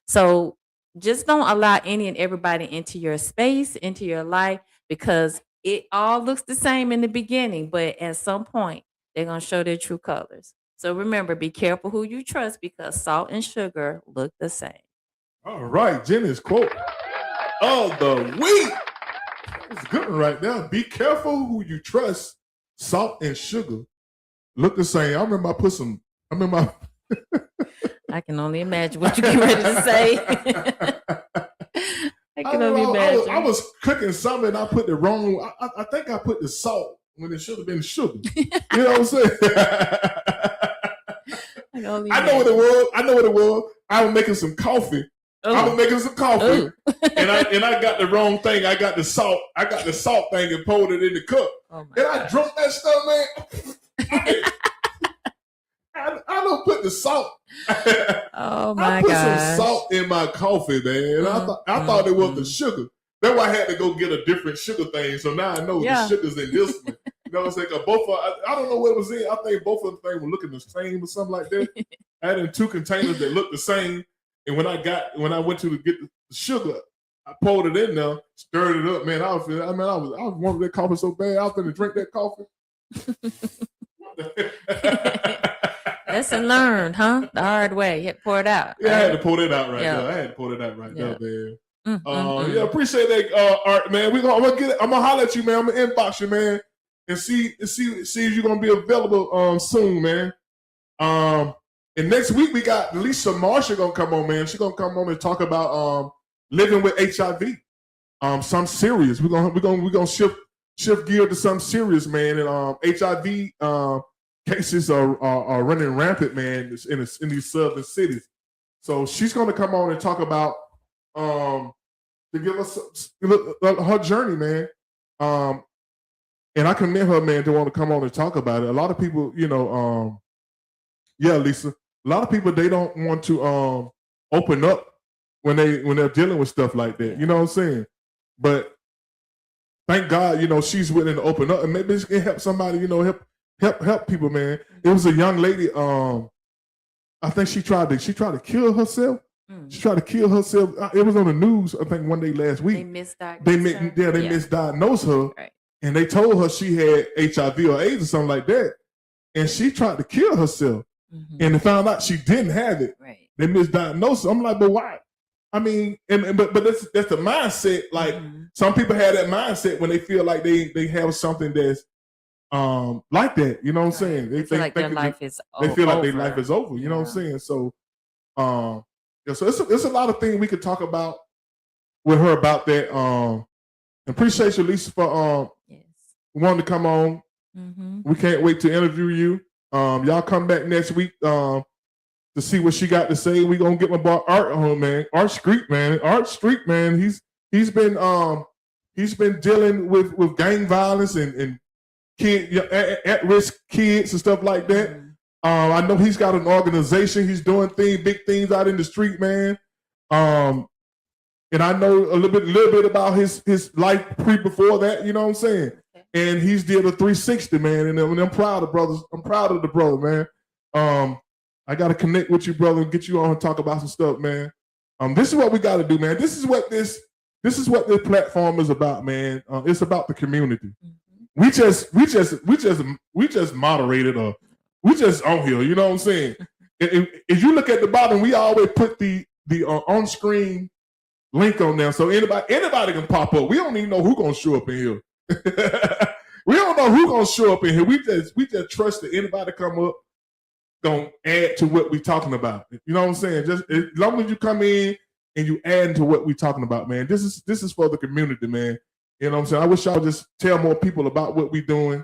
So just don't allow any and everybody into your space, into your life, because it all looks the same in the beginning, but at some point they're going to show their true colors. So remember, be careful who you trust because salt and sugar look the same. All right, Jenny's quote of the week. It's a good one right there. Be careful who you trust. Salt and sugar look the same. I remember I can only imagine what you get ready to say. I can only imagine. I was cooking something and I put the wrong. I think I put the salt when it should have been sugar. You know what I'm saying? I know what it was. I was making some coffee. Ooh. I was making some coffee, and I got the wrong thing. I got the salt. I got the salt thing and poured it in the cup. Oh and I drunk that stuff, man. I don't put the salt. Oh my I put gosh. some salt in my coffee, man. I thought it was the sugar. That's why I had to go get a different sugar thing. So now I know the sugar's in this one. You know what I'm saying? 'Cause both I don't know what it was in. I think both of them things were looking the same or something like that. I had in 2 containers that looked the same. And when I went to get the sugar, I poured it in there, stirred it up, man. I was wanting that coffee so bad. I was going to drink that coffee. Lesson learned, huh? The hard way. You had to pour it out. Yeah, I had to pour that out right there. I had to pour that out right there, man. Yeah, appreciate that, Art, man. I'm gonna holler at you, man. I'm gonna inbox you, man, and see if you're gonna be available some man. And next week we got Lisa Marshall gonna come on, man. She's gonna come on and talk about living with HIV. Some serious. We're gonna shift gear to some serious, man. And HIV cases are running rampant, man, in these southern cities. So she's gonna come on and talk about to give us her journey, man. And I commend her, man, to want to come on and talk about it. A lot of people, Lisa. A lot of people, they don't want to open up when they're dealing with stuff like that. You know what I'm saying? But thank God, she's willing to open up, and maybe it can help somebody. Help people, man. It was a young lady. I think she tried to kill herself. She tried to kill herself. It was on the news, I think, one day last week. They misdiagnosed her. They misdiagnosed her, right. And they told her she had HIV or AIDS or something like that, and she tried to kill herself. And they found out she didn't have it. Right. They misdiagnosed her. I'm like, but why? I mean, but that's the mindset. Like some people have that mindset when they feel like they have something that's like that. You know what I'm saying? They feel like their life is over. They feel like their life is over. You know what I'm saying? So, so it's a lot of things we could talk about with her about that. Appreciate you, Lisa, for wanting to come on. We can't wait to interview you. Y'all come back next week to see what she got to say. We gonna get my boy Art on, man. Art Street, man. He's been dealing with gang violence and kid at-risk kids and stuff like that. I know he's got an organization. He's doing big things out in the street, man. And I know a little bit about his life before that. You know what I'm saying? And he's did a 360, man. And I'm proud of brothers. I'm proud of the brother, man. I got to connect with you, brother, and get you on and talk about some stuff, man. This is what we got to do, man. This is what this platform is about, man. It's about the community. We just moderated, or we just on here. You know what I'm saying? If you look at the bottom, we always put the on screen link on there, so anybody can pop up. We don't even know who's gonna show up in here. We don't know who's gonna show up in here. We just trust that anybody come up gonna add to what we're talking about. You know what I'm saying? Just as long as you come in and you add to what we're talking about, man. This is for the community, man. You know what I'm saying? I wish y'all just tell more people about what we're doing.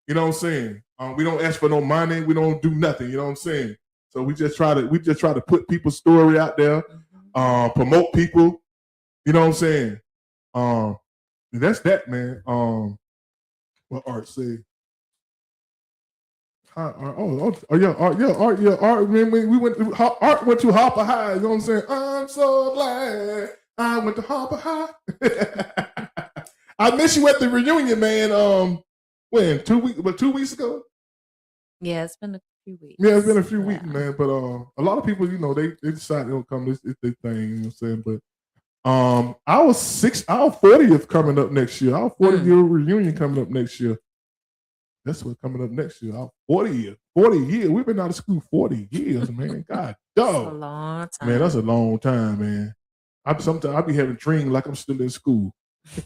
You know what I'm saying? We don't ask for no money. We don't do nothing. You know what I'm saying? So we just try to put people's story out there, promote people. You know what I'm saying? And that's that, man. What Art say? Art. Man, Art went to Harper High. You know what I'm saying? I'm so glad I went to Harper High. I miss you at the reunion, man. When 2 weeks? But 2 weeks ago. Yeah, it's been a few weeks. Yeah, it's been a few weeks, man. But a lot of people, they decide they don't come. It's their thing. You know what I'm saying? But our 40th coming up next year. Our 40-year reunion coming up next year. That's what's coming up next year. Our 40 years. We've been out of school 40 years, man. God, dog. That's a long time. Man, that's a long time, man. Sometimes I be having dreams like I'm still in school.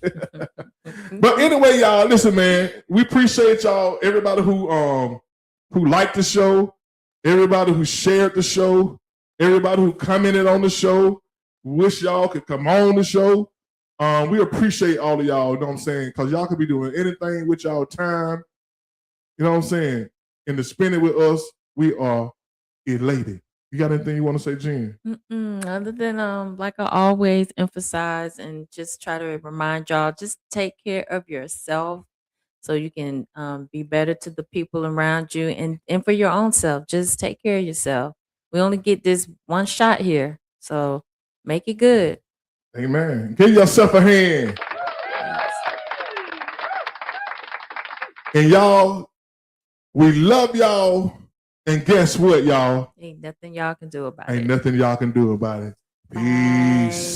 But anyway, y'all, listen, man. We appreciate y'all. Everybody who liked the show, everybody who shared the show, everybody who commented on the show. Wish y'all could come on the show. We appreciate all of y'all, you know what I'm saying? Because y'all could be doing anything with y'all time, you know what I'm saying? And to spend it with us, we are elated. You got anything you want to say, Jen? Other than like I always emphasize and just try to remind y'all, just take care of yourself so you can be better to the people around you and for your own self. Just take care of yourself. We only get this one shot here, so make it good. Amen. Give yourself a hand. And y'all, we love y'all. And guess what, y'all? Ain't nothing y'all can do about it. Ain't nothing y'all can do about it. Peace.